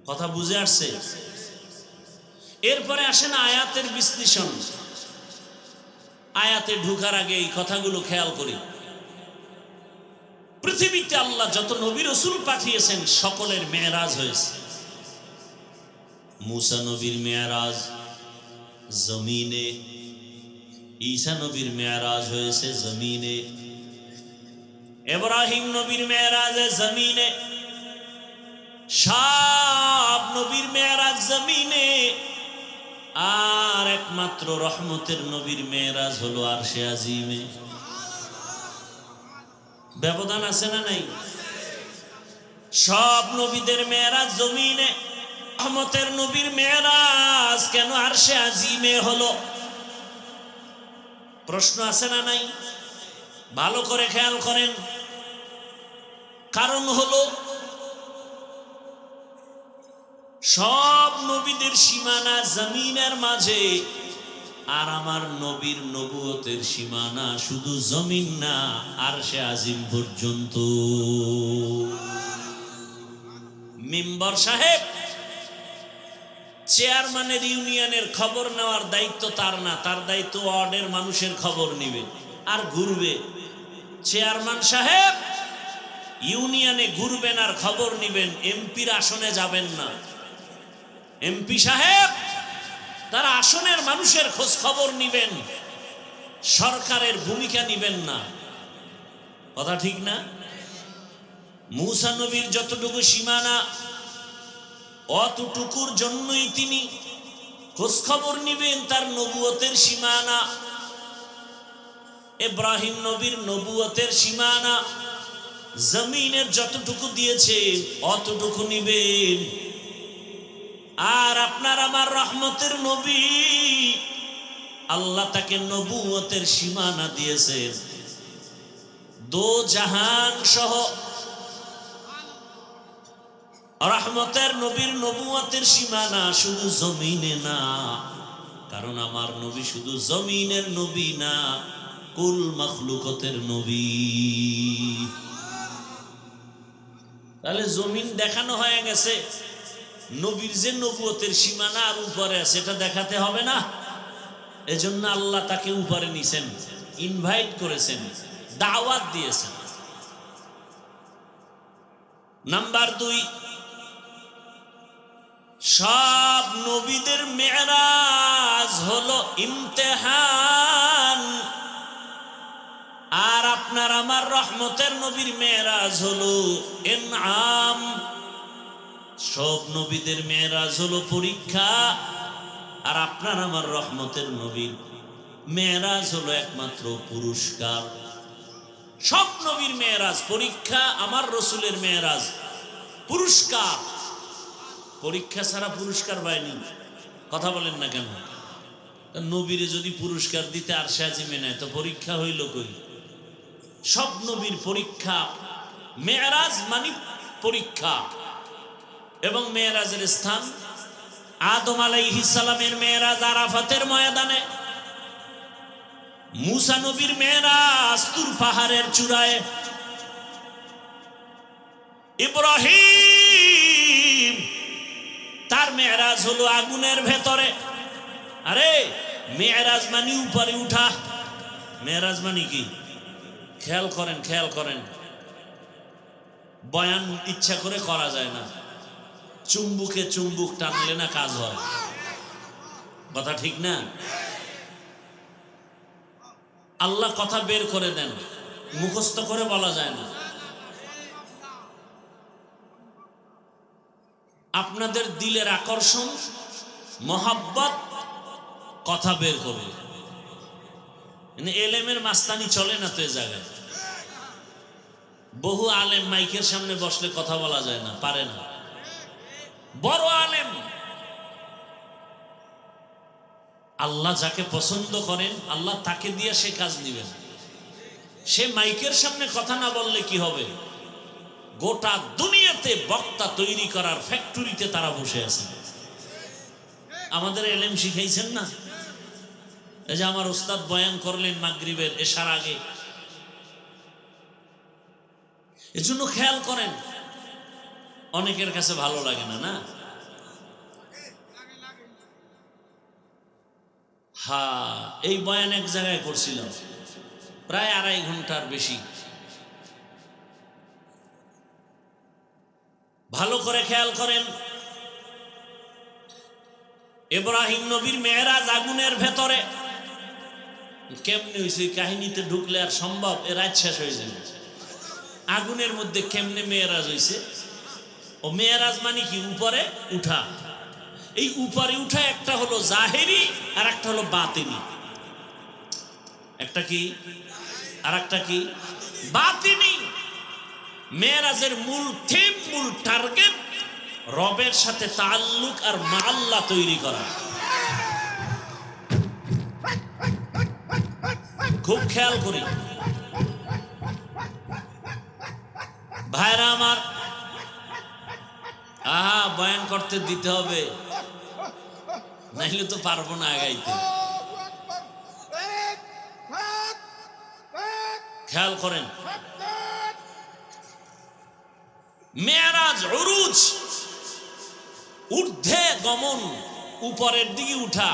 কথা বুঝে আসছে? এরপরে আসেন আয়াতের বিশ্লেষণ। আয়াতে ঢুকার আগে এই কথাগুলো খেয়াল করি। পৃথিবীতে আল্লাহ যত নবী রাসূল পাঠিয়েছেন সকলের মেরাজ হয়েছে। মুসা নবীর মেরাজ জমিনে, ঈসা নবীর মেরাজ হয়েছে জমিনে, ইব্রাহিম নবীর মেরাজ জমিনে, সব নবীর মেরাজ জমিনে। আর একমাত্র রহমতের নবীর মেরাজ হলো আরশে আজিমে। ব্যবধান আছে না নাই? সব নবীদের মেরাজ জমিনে, রহমতের নবীর মেরাজ কেন আরশে আজিমে হলো? প্রশ্ন আছে না নাই? ভালো করে খেয়াল করেন। কারণ হলো সব নবীদের সীমানা জমিনের মাঝে, আর আমার নবীর নবুয়তের সীমানা শুধু জমিন না, আরশে আজিম পর্যন্ত। মেম্বার সাহেব চেয়ারম্যানের ইউনিয়নের খবর নেওয়ার দায়িত্ব তার না, তার দায়িত্ব ওয়ার্ডের মানুষের খবর নিবে আর ঘুরবে। চেয়ারম্যান সাহেব ইউনিয়নে ঘুরবেন আর খবর নিবেন, এমপির আসনে যাবেন না। এমপি সাহেব তার আসনের মানুষের খোঁজ খবর নিবেন, সরকারের ভূমিকা নিবেন না। কথা ঠিক না? মূসা নবীর যতটুকু সীমানা অতটুকুর জন্যই তিনি খোঁজ খবর নিবেন তার নবুয়তের সীমানা। ইব্রাহিম নবীর নবুয়তের সীমানা জমিনের যতটুকু দিয়েছে অতটুকু নিবেন। আর আপনার আমার রহমতের নবী, আল্লাহ তাকে নবুয়তের সীমানা দিয়েছেন দো জাহান সহ। রহমতের নবীর নবুয়তের সীমানা শুধু জমিনে না, কারণ আমার নবী শুধু জমিনের নবী না, কুল মাখলুকতের নবী। তাহলে জমিন দেখানো হয়ে গেছে, নবীর যে নবুয়তের সীমানা আর উপরে আছে এটা দেখাতে হবে না। এজন্য আল্লাহ তাকে উপরে নিছেন, ইনভাইট করেছেন, দাওয়াত দিয়েছেন। নাম্বার 2, সব নবীদের মেরাজ হলো ইমতিহান, আর আপনার আমার রহমতের নবীর মেরাজ হলো ইনআম। সব নবীদের মেরাজ হলো পরীক্ষা, আর আপনার আমার রহমতের নবীর মেরাজ হলো একমাত্র পুরস্কার। সব নবীর মেরাজ পরীক্ষা, আমার রসুলের মেরাজ পুরস্কার। পরীক্ষা ছাড়া পুরস্কার পায়নি। কথা বলেন না কেন? নবীরে যদি পুরস্কার দিতে আরশে আজিমে নেয় তো পরীক্ষা হইল কই? সব নবীর পরীক্ষা। মেরাজ মানে পরীক্ষা। এবং মেরাজের স্থান আদম আলাইহিস সালামের মেরাজ আরাফাতের ময়দানে, মূসা নবীর মেরাজ তুর পাহাড়ের চূড়ায়, ইব্রাহিম তার মেরাজ হলো আগুনের ভেতরে। আরে মেরাজ মানে উপরে উঠা। মেরাজ মানে কি? খেয়াল করেন, খেয়াল করেন। বয়ান ইচ্ছা করে করা যায় না, চুম্বুকে চুম্বুক টানলে না কাজ হয়। কথা ঠিক না? আল্লাহ কথা বের করে দেন, মুখস্থ করে বলা যায় না। আপনাদের দিলের আকর্ষণ, মহাব্বত কথা বের করবে। এলেমের মাস্তানি চলে না তো এ জায়গায়। বহু আলেম মাইকের সামনে বসলে কথা বলা যায় না, পারে না। বড় আলেম, আল্লাহ যাকে পছন্দ করেন আল্লাহ তাকে দিয়ে সে কাজ নিবেন। সে মাইকের সামনে কথা না বললে কি হবে? গোটা দুনিয়াতে বক্তা তৈরি করার ফ্যাক্টরিতে তারা বসে আছে। আমাদের এলেম শিখাইছেন না? এই যে আমার ওস্তাদ বয়ান করলেন মাগরিবের এশার আগে। এজন্য খেয়াল করেন, অনেকের কাছে ভালো লাগে না, না? হ্যাঁ, এই বয়ান এক জায়গায় করছিলাম প্রায় 2.5 ঘন্টার বেশি। ভালো করে খেয়াল করেন, ইব্রাহিম নবীর মেরাজ আগুনের ভেতরে। কেমনে হয়েছে? কাহিনীতে ঢুকলে আর সম্ভব? এ রাত শেষ হয়ে যাবে। আগুনের মধ্যে কেমনে মেরাজ হয়েছে? ও মেরাজ মানে কি? উপরে উঠা। এই উপরে উঠা একটা হলো জাহেরি আর একটা হলো বাতিনি। একটা কি আর একটা কি? বাতিনি। মেরাজের মূল থিম, মূল টার্গেট রবের সাথে তাআল্লুক আর মাআল্লা তৈরি করা। খুব খেয়াল করি ভাইরা আমার। বয়ান করতে দিতে হবে, নাইলে তো পারবো না আগাইতে। খেয়াল করেন, মেরাজ উরুজ, ঊর্ধ্বে গমন, উপরের দিকে উঠা।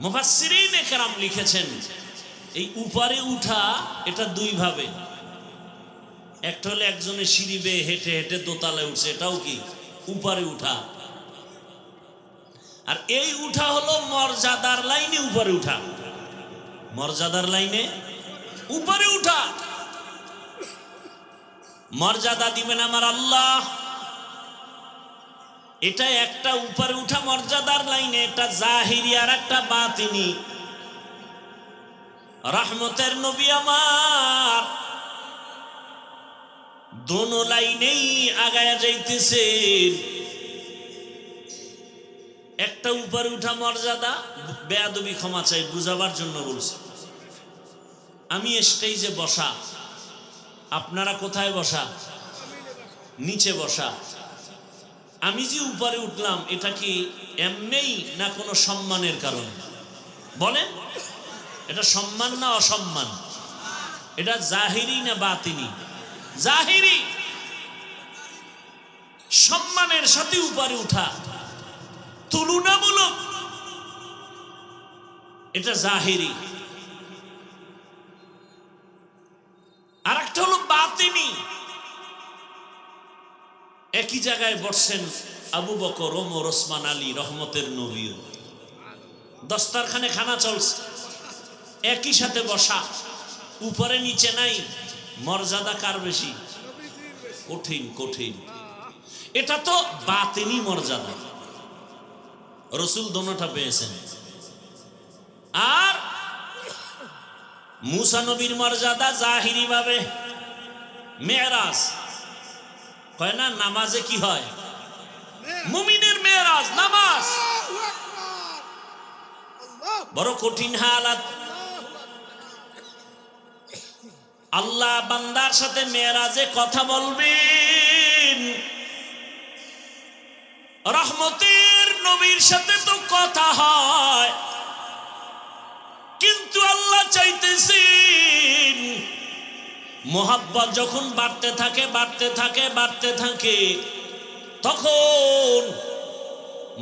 মুফাসসিরিনে কেরাম লিখেছেন এই উপরে উঠা এটা দুই ভাবে, একটা হলো একজনের সিঁড়ি বেয়ে হেঁটে হেঁটে দোতলায় উঠছে, এটাও কি উপরে উঠা। আর এই উঠা হলো মর্যাদার লাইনে উপরে উঠা, মর্যাদার লাইনে উপরে উঠা। মর্যাদা দিবেন আমার আল্লাহ, এটা একটা উপরে উঠা মর্যাদার লাইনে, এটা জাহিরি আর একটা বাতিনি। রহমতের নবী আমার দোনো লাইনেই আগায়া যাইতেছেন। একটা উপরে উঠা মর্যাদা, বেয়াদবি ক্ষমা চাই, বুঝাবার জন্য বলছি। আমি স্টেজে বসা, আপনারা কোথায় বসা? নিচে বসা। আমি যে উপরে উঠলাম এটা কি এমনিই না কোনো সম্মানের কারণে? বলেন, এটা সম্মান না অসম্মান? এটা জাহিরি না বাতিনি? জাহিরি, সম্মানের সাথে উপরে উঠা, তুলনামূলক এটা জাহিরি। আর একটা হলো বাতিনি। একই জায়গায় বসছেন আবু বকর, ওমর, ওসমান, আলী, রহমতের নবীও। দস্তারখানে খানা চলছে, একই সাথে বসা, উপরে নিচে নাই। মর্যাদা কার বেশি? কঠিন কঠিন। এটা তো বাতিনি মর্যাদা, রসুল দোনোটা পেয়েছেন। আর মুসা নবীর মর্যাদা জাহিরি ভাবে মেরাজ হয় না, নামাজে কি হয়? মুমিনের মেরাজ নামাজ। বড় কঠিন হালাত। আল্লাহ বান্দার সাথে মেরাজে কথা বলবেন, রহমতের নবীর সাথে তো কথা হয়, কিন্তু আল্লাহ চাইতেছেন মোহাব্বত যখন বাড়তে থাকে বাড়তে থাকে বাড়তে থাকে, তখন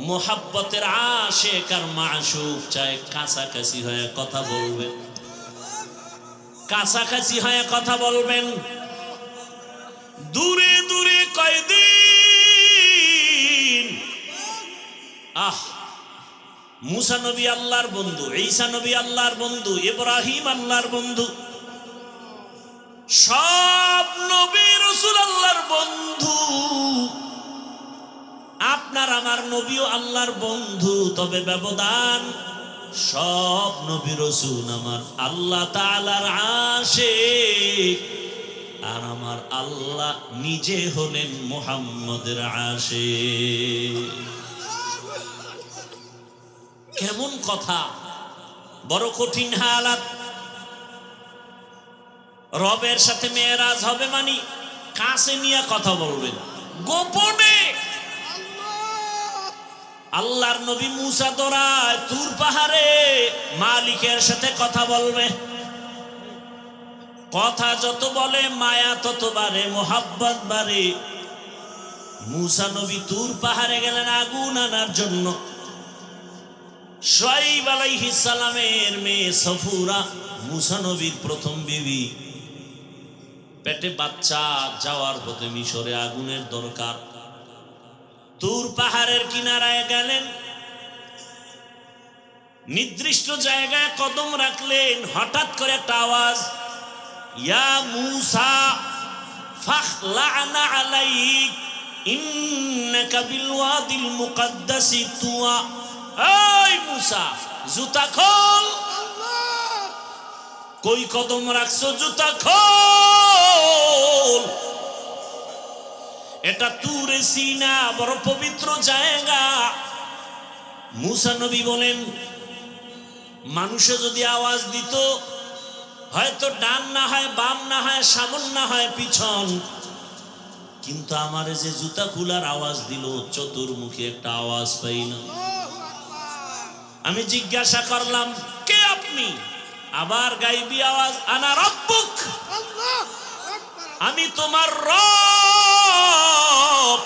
মোহাব্বতের আশিক আর মাশুক চায় কাছাকাছি হয়ে কথা বলবেন, কাছাকাছি হয়ে কথা বলবেন। দূরে দূরে কয়দিন। মুসা নবী আল্লাহর বন্ধু, ঈসা নবী আল্লাহর বন্ধু, ইব্রাহিম আল্লাহর বন্ধু, সব নবী রাসূল আল্লাহর বন্ধু। আপনার আমার নবীও আল্লাহর বন্ধু, তবে ব্যবধান সব নবী রাসূল আমার আল্লাহ তাআলার আশিক, আর আমার আল্লাহ নিজে হলেন মুহাম্মদের আশিক। কেমন কথা, বড় কঠিন হালাত। রবের সাথে মেরাজ হবে মানে কাছে নিয়ে কথা বলবেন, গোপনে। আল্লাহর নবী মুসা দৌড়ায় তুর পাহাড়ে মালিকের সাথে কথা বলবে। কথা যত বলে মায়া তত বাড়ে, মোহাব্বত বাড়ে। মুসা নবী তুর পাহাড়ে গেলেন আগুন আনার জন্য। শুআয়ব আলাইহিস সালামের মেয়ে সফুরা, মুসা নবীর প্রথম বিবি, পেটে বাচ্চা, যাওয়ার পথে মিশরে আগুনের দরকার। তুর পাহাড়ের কিনারায় গেলেন, নির্দিষ্ট জায়গায় কদম রাখলেন। হঠাৎ করে একটা আওয়াজ, ইয়া মুসা ফাখলা'না আলাইক ইন্নাকা বিল ওয়াদিল মুকাদ্দাসি তুয়া। এই মুসা, জুতা খোল। কই কদম রাখছো? জুতা খোল। এটা তুরে সিনা, বড় পবিত্র জায়গা। মুসা নবী বলেন, মানুষে যদি আওয়াজ দিত, হয়তো ডান না হয় বাম না হয় সামন না হয় পিছন, কিন্তু আমারে যে জুতা খোলার আওয়াজ দিল, চতুর্মুখী একটা আওয়াজ পাই না। আমি জিজ্ঞাসা করলাম, কে আপনি? আবার গাইবি আওয়াজ, আনা রব্বুক, আমি তোমার রব।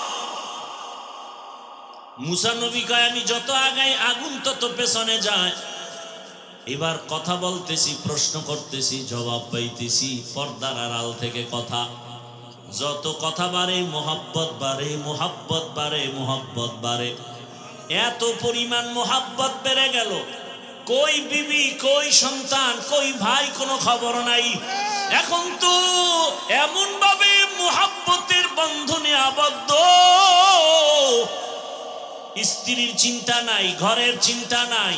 মুসা নবী কয়, আমি যত আগাই আগুন তত পেছনে যায়। এবার কথা বলতেছি, প্রশ্ন করতেছি, জবাব পাইতেছি পর্দার আড়াল থেকে কথা। যত কথা বাড়ে মোহাব্বত বাড়ে, মোহাব্বত বাড়ে, মোহাব্বত বাড়ে। এত পরিমাণ মোহাব্বত বেড়ে গেল, কই বিবি, কই সন্তান, কই ভাই, কোনো খবর নাই। এখন তো এমন ভাবে মোহাব্বতের বন্ধনে আবদ্ধ, স্ত্রীর চিন্তা নাই, ঘরের চিন্তা নাই,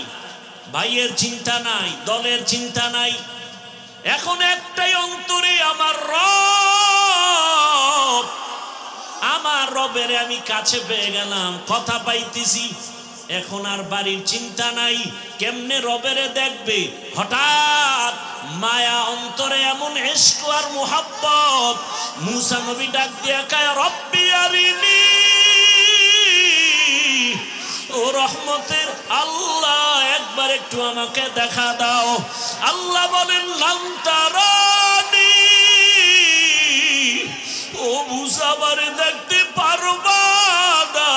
ভাইয়ের চিন্তা নাই, দলের চিন্তা নাই। এখন একটাই অন্তরে আমার রব, আমার রবের আমি কাছে পেয়ে গেলাম, কথা পাইতেছি। এখন আর বাড়ির চিন্তা নাই, কেমনে রবেরে দেখবে। হঠাৎ মায়া অন্তরে এমন ইশক আর মুহাব্বত, মুসা নবী ডাক দিয়া কয় রব্বি আরিনি, ও রহমতের আল্লাহ একবার একটু আমাকে দেখা দাও। আল্লাহ বলেন লান তারানি, ও মুসা বারে দেখতে পারবা না।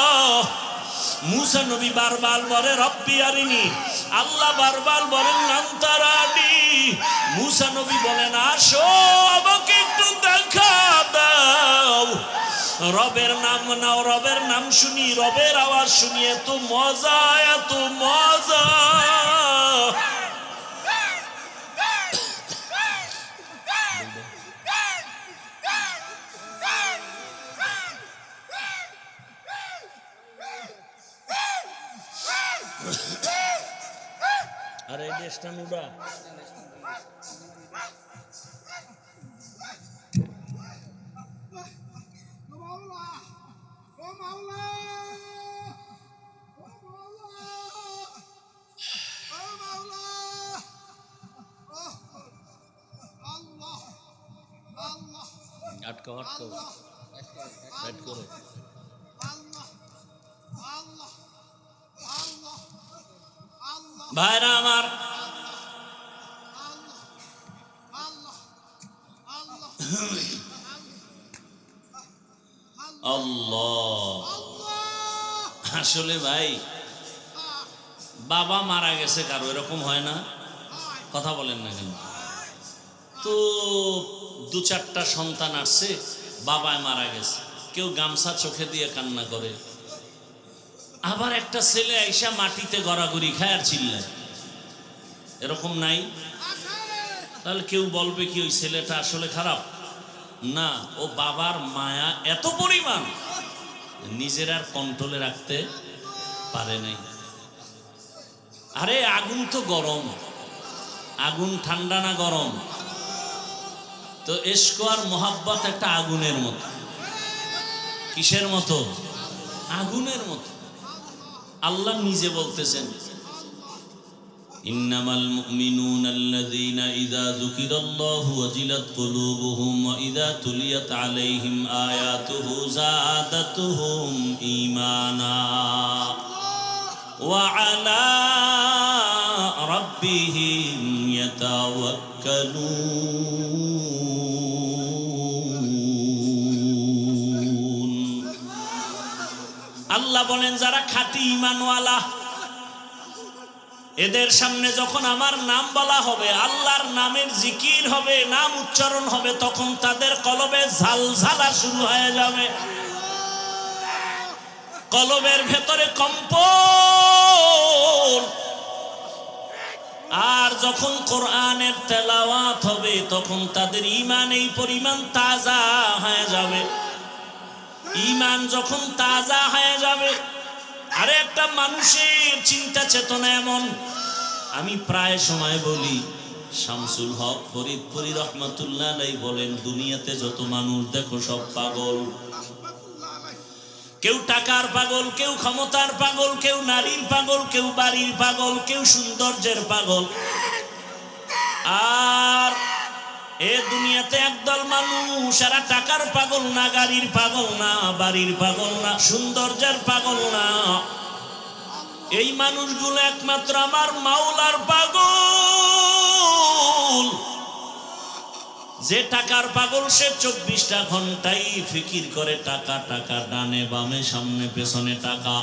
মুসা নবী বারবার বলে রব্বি আরিনি, আল্লাহ বারবার বলেন লান তারানি। মুসা নবী বলেন আসো আমাকে একটু দেখা দাও। রবের নাম নাও, রবের নাম শুনি, রবের আওয়াজ শুনি, এত মজা, এত মজা। আরে দেশটা নুডা আটকাও, আটকাও, ব্যাট করে। ভাইরা আমার, আল্লাহ, আসলে ভাই বাবা মারা গেছে কারো, এরকম হয় না? কথা বলেন না কেন? তো দু চারটা সন্তান আসছে, বাবায় মারা গেছে, কেউ গামছা চোখে দিয়ে কান্না করে, আবার একটা ছেলে আইসা মাটিতে গড়াগড়ি খায় আর চিল্লায়, এরকম নাই? তাহলে কেউ বলবে কি ওই ছেলেটা আসলে খারাপ? না, ও বাবার মায়া এত পরিমাণ নিজের আর কন্ট্রোলে রাখতে পারে নাই। আরে আগুন তো গরম, আগুন ঠান্ডা না গরম? তো ইশক আর মোহাব্বত একটা আগুনের মতো। কিসের মতো? আগুনের মতো। আল্লাহ নিজে বলতেছেন ইন্নামাল মুমিনুনা আল্লাযীনা ইযা যুকিরাল্লাহু ওয়াজিলাত কুলুবুহুম ওয়া ইযা তুলিয়াত আলাইহিম আয়াতুহু যাদাতুহুম ঈমানা ওয়া আলা রাব্বিহিম ইয়াতাওয়াক্কালুন। আল্লাহ বলেন যারা খাঁটি ঈমানওয়ালা, এদের সামনে যখন আমার নাম বলা হবে, আল্লাহর নামের জিকির হবে, নাম উচ্চারণ হবে, তখন তাদের কলবে ঝালঝালা শুরু হয়ে যাবে, কলবের ভেতরে কম্পন। আর যখন কোরআনের তেলাওয়াত হবে, তখন তাদের ঈমান এই পরিমাণ তাজা হয়ে যাবে। ঈমান যখন তাজা হয়ে যাবে, আরে একটা মানুষের চিন্তা চেতনা এমন, আমি প্রায় সময় বলি, শামসুল হক ফরিদপুরি রহমাতুল্লাহ আলাইহি বলেন দুনিয়াতে যত মানুষ দেখো সব পাগল। কেউ টাকার পাগল, কেউ ক্ষমতার পাগল, কেউ নারীর পাগল, কেউ বাড়ির পাগল, কেউ সৌন্দর্যের পাগল। আর এ দুনিয়াতে একদল মানুষ, এরা টাকার পাগল না, গাড়ির পাগল না, বাড়ির পাগল না, সৌন্দর্যের পাগল না। এই মানুষগুলো একমাত্র আমার মাওলার পাগল। যে টাকার পাগল সে 24টা ঘন্টাই ফিকির করে টাকা, টাকা, ডানে বামে সামনে পেছনে টাকা।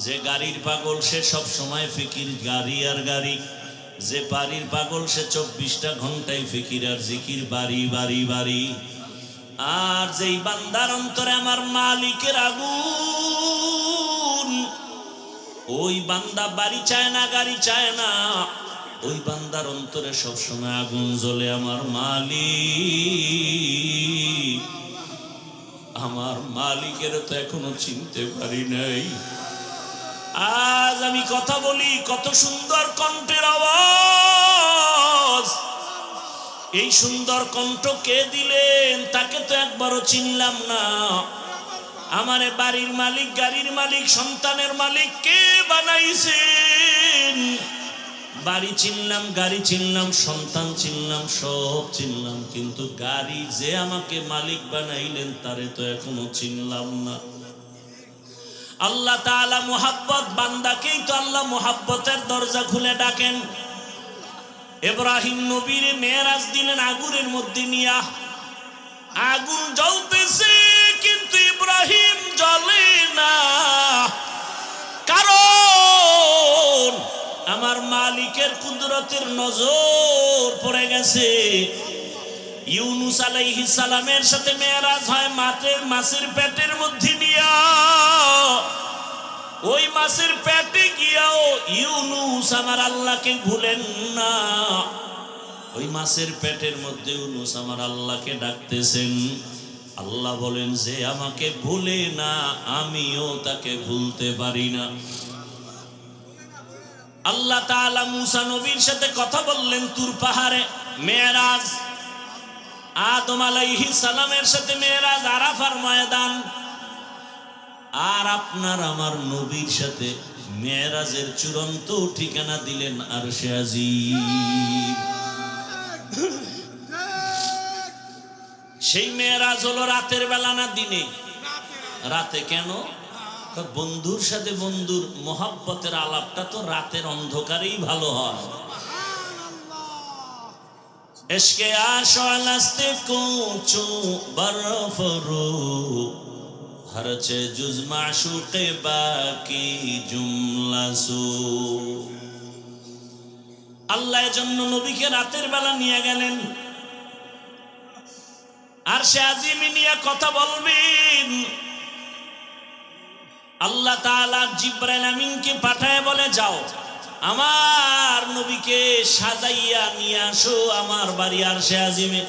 যে গাড়ির পাগল সে সব সময় ফিকির গাড়ি আর গাড়ি। যে বাড়ির পাগল সে 24টা ঘন্টায় ফিকির আর জিকির বাড়ি বাড়ি বাড়ি। আর যেই বান্দার অন্তরে আমার মালিকের আগুন, ওই বান্দা বাড়ি চায় না, গাড়ি চায় না, ওই বান্দার অন্তরে সবসময় আগুন জ্বলে। আমার মালিক, আমার মালিকের তো এখনো চিনতে পারি নাই। আজ আমি কথা বলি, কত সুন্দর কণ্ঠের আওয়াজ। এই সুন্দর কণ্ঠ কে দিলেন? তাকে তো একবারও চিনলাম না। আমারে বাড়ির মালিক, গাড়ির মালিক, সন্তানের মালিক কে বানাইছেন? বাড়ি চিনলাম, গাড়ি চিনলাম, সন্তান চিনলাম, সব চিনলাম, কিন্তু গাড়ি যে আমাকে মালিক বানাইলেন তারে তো এখনো চিনলাম না। আল্লাহ তাআলা মুহাব্বত, বান্দাকেই তো আল্লাহ মুহাব্বতের দরজা খুলে ডাকেন। ইব্রাহিম নবীর মেরাজ দিলেন আগুনের মধ্যে নিয়া। আগুন জ্বলতেছে কিন্তু ইব্রাহিম জ্বলে না, কারণ আমার মালিকের কুদরতের নজর পড়ে গেছে। ইউনুস আলাইহিস সালামের সাথে মেরাজ হয় মাছের পেটের মধ্যে নিয়া। ওই মাছের পেটে গিয়াও ইউনুস আমার আল্লাহকে ভুলেন না। ওই মাছের পেটের মধ্যে ইউনুস আমার আল্লাহকে ডাকতেছেন। আল্লাহ বলেন, যে আমাকে ভুলে না আমিও তাকে ভুলতে পারি না। আল্লাহ তাআলা মুসা নবীর সাথে কথা বললেন তুর পাহাড়ে, মেরাজ। আদম আলাইহিস সালামের সাথে মেরাজ আরাফার ময়দান। আর আপনার আমার নবীর সাথে মেরাজের চূড়ান্ত ঠিকানা দিলেন আরশে আজিম। সেই মেরাজ হলো রাতের বেলা না দিনে? রাতে। কেন? বন্ধুর সাথে বন্ধুর মোহাব্বতের আলাপটা তো রাতের অন্ধকারেই ভালো হয়। এশকে আশালাস্তে কোচো বরফরো হরচে জুজ মাশুকে বাকি জুমলাসু। আল্লাহ এজন্য নবীকে রাতের বেলা নিয়ে গেলেন, আর সে আজিমে নিয়ে কথা বলবেন। আল্লাহ তাআলা জিবরাইল আমিনকে পাঠায় বলে, যাও আমার নবীকে সাজাইয়া নিয়ে আসো আমার বাড়ি আরশে আজিমে।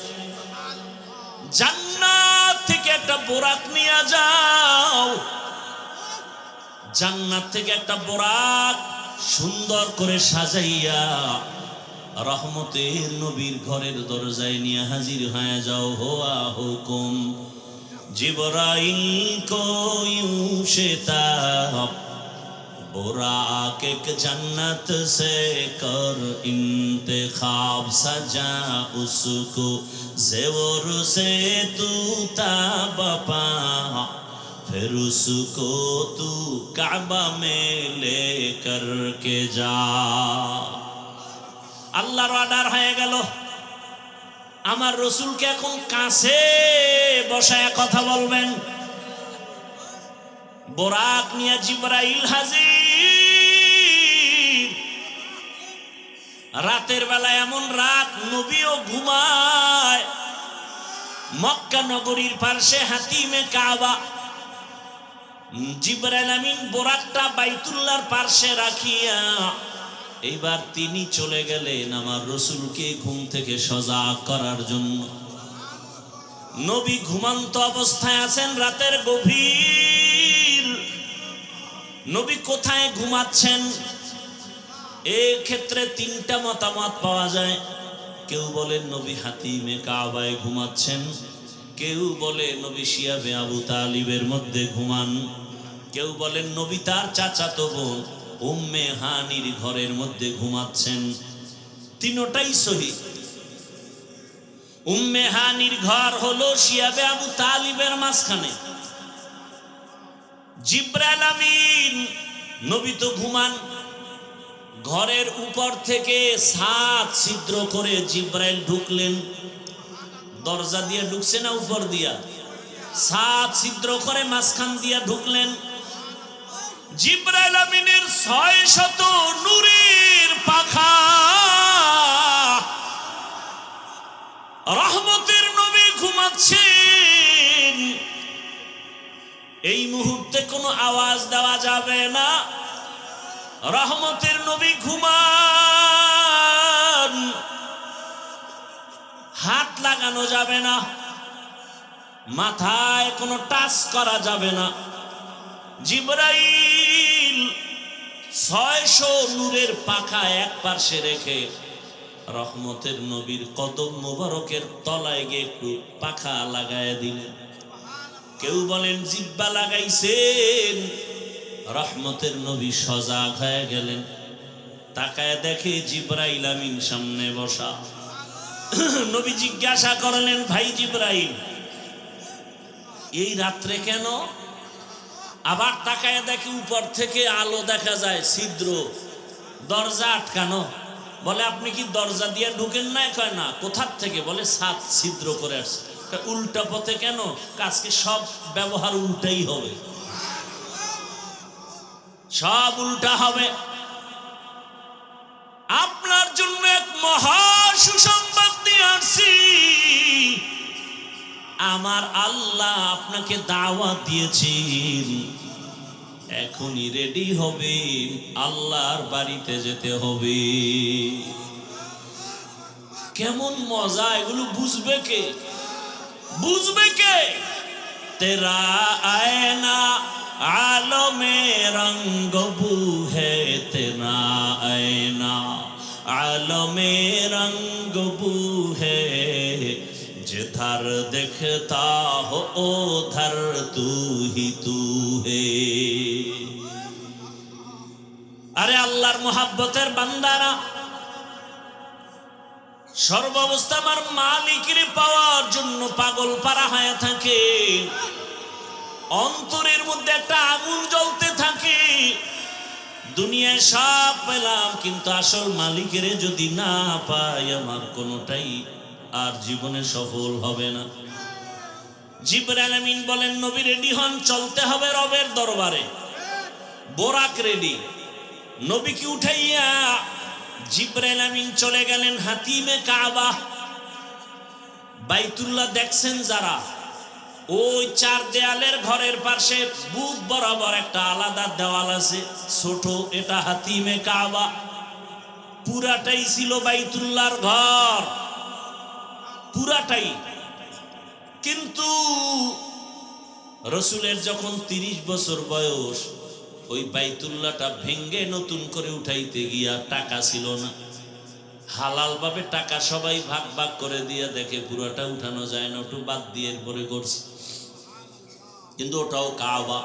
জান্নাত থেকে একটা বোরাক নিয়ে যাও। জান্নাত থেকে একটা বোরাক সুন্দর করে সাজাইয়া রহমতের নবীর ঘরের দরজায় নিয়ে হাজির হয়ে যাও। হোয়া হুকুম জিবরাইল কো यूं शिताब बुराक एक जन्नत से कर इंतखाब सजा उसको ज़ेवर से तू ताबपा फिर उसको तू काबा में ले कर के जा। আল্লাহর অর্ডার হয়ে গেল। আমার রসুলকে এখন কাছে বসায় কথা বলবেন। বোরাক নিয়ে জিবরাইল হাজির। রাতের বেলা, এমন রাত নবীও ঘুমায়। মক্কা নগরীর পাশে হাতিমে কাবা। জিবরাইল আমিন বোরাকটা বাইতুল্লাহর পাশে রাখিয়া এইবার তিনি চলে গেলেন আমার রসুলকে ঘুম থেকে সজাগ করার জন্য। নবী ঘুমন্ত অবস্থায় আছেন, রাতের গভীর। নবী কোথায় ঘুমাচ্ছেন? এই ক্ষেত্রে তিনটা মতামত পাওয়া যায়। কেউ বলেন নবী হাতিমে কাবায় ঘুমাচ্ছেন, কেউ বলে নবী শিয়াবে আবু তালিবের মধ্যে ঘুমান, কেউ বলেন নবী তার চাচাতো বোন উম্মে হানির ঘরের মধ্যে ঘুমাচ্ছেন। তিনটাই সহি। উম্মে হানির ঘর হলো শিয়াবে আবু তালিবের মাঝখানে। জিবরাইল আমিন নবী তো ঘুমান। ঘরের উপর থেকে 7 ছিদ্র করে জিবরাইল ঢুকলেন। দরজা দিয়ে ঢুকছে না উপর দিয়া? 7 ছিদ্র করে মাঝখান দিয়া ঢুকলেন। জিবরাইল আমিনের 600 নূরের পাখা রহমতের নবী ঘুমাচ্ছেন, এই মুহূর্তে কোনো আওয়াজ দেওয়া যাবে না। রহমতের নবী ঘুমান, হাত লাগানো যাবে না, মাথায় কোনো টাচ করা যাবে না। জিবরাইল 600 নূরের পাখা এক পাশে রেখে রহমতের নবীর কদম মোবারকের তলায় গিয়ে একটু পাখা লাগায় দিলেন। কেউ বলেন জিব্বা লাগাইছেন। রহমতের নবী সজাগ হয়ে গেলেন, তাকায় দেখে জিবরাইল আমিন সামনে বসা। নবী জিজ্ঞাসা করলেন, ভাই জিবরাইল, এই রাত্রে কেন? আবার তাকায় দেখে উপর থেকে আলো দেখা যায়, ছিদ্র, দরজা আটকানো। বলে আপনি কি দরজা দিয়ে ঢুকেন না? কয় না। কোথার থেকে? বলে ছাদ ছিদ্র করে আসছে। উল্টা পথে কেন? আজকে সব ব্যবহার উল্টাই হবে, সব উল্টা হবে। আপনার জন্য এক মহা সুসংবাদ দিয়ে আসছি। আমার আল্লাহ আপনাকে দাওয়াত দিয়েছেন, এখনই রেডি হবে, আল্লাহর বাড়িতে যেতে হবে। কেমন মজা! এগুলো বুঝবে কে? বুঝবে কে? তেরা আয়না আলমে রঙ্গ বু হে, তেরা আয়না আলমে রঙ্গ বু হে, जिधर दिखता हो उधर तू ही तू है। আরে আল্লাহর মোহাব্বতের বান্দারা, সর্বাবস্থা আমার মালিকের পাওয়ার জন্য পাগল পারা হয়ে থাকে। অন্তরের মধ্যে একটা আগুন জ্বলতে থাকে। দুনিয়ায় সব পেলাম, কিন্তু আসল মালিকের যদি না পাই, আমার কোনোটাই আর জীবনে সফল হবে না। জিবরাইল আমিন বলেন, নবী রেডি হন, চলতে হবে রবের দরবারে। বোরাক রেডি। নবীকে উঠাইয়া জিবরাইল আমিন চলে গেলেন হাতিমে কাবা। বাইতুল্লাহ দেখছেন যারা, ওই 4 দেয়ালের ঘরের পাশে বুক বরাবর একটা আলাদা দেওয়াল আছে, ছোট, এটা হাতিমে কাবা। পুরাটাই ছিল বাইতুল্লাহর ঘর, পুরাটাই। কিন্তু রসুলের যখন 30 বছর বয়স, ওই বাইতুল্লাহটা ভেঙ্গে নতুন করে উঠাইতে গিয়া টাকা ছিল না। হালাল ভাবে টাকা সবাই ভাগ ভাগ করে দিয়ে দেখে পুরাটা উঠানো যায় না, ওটা বাদ দিয়ে পরে করছে। কিন্তু ওটাও কাবা,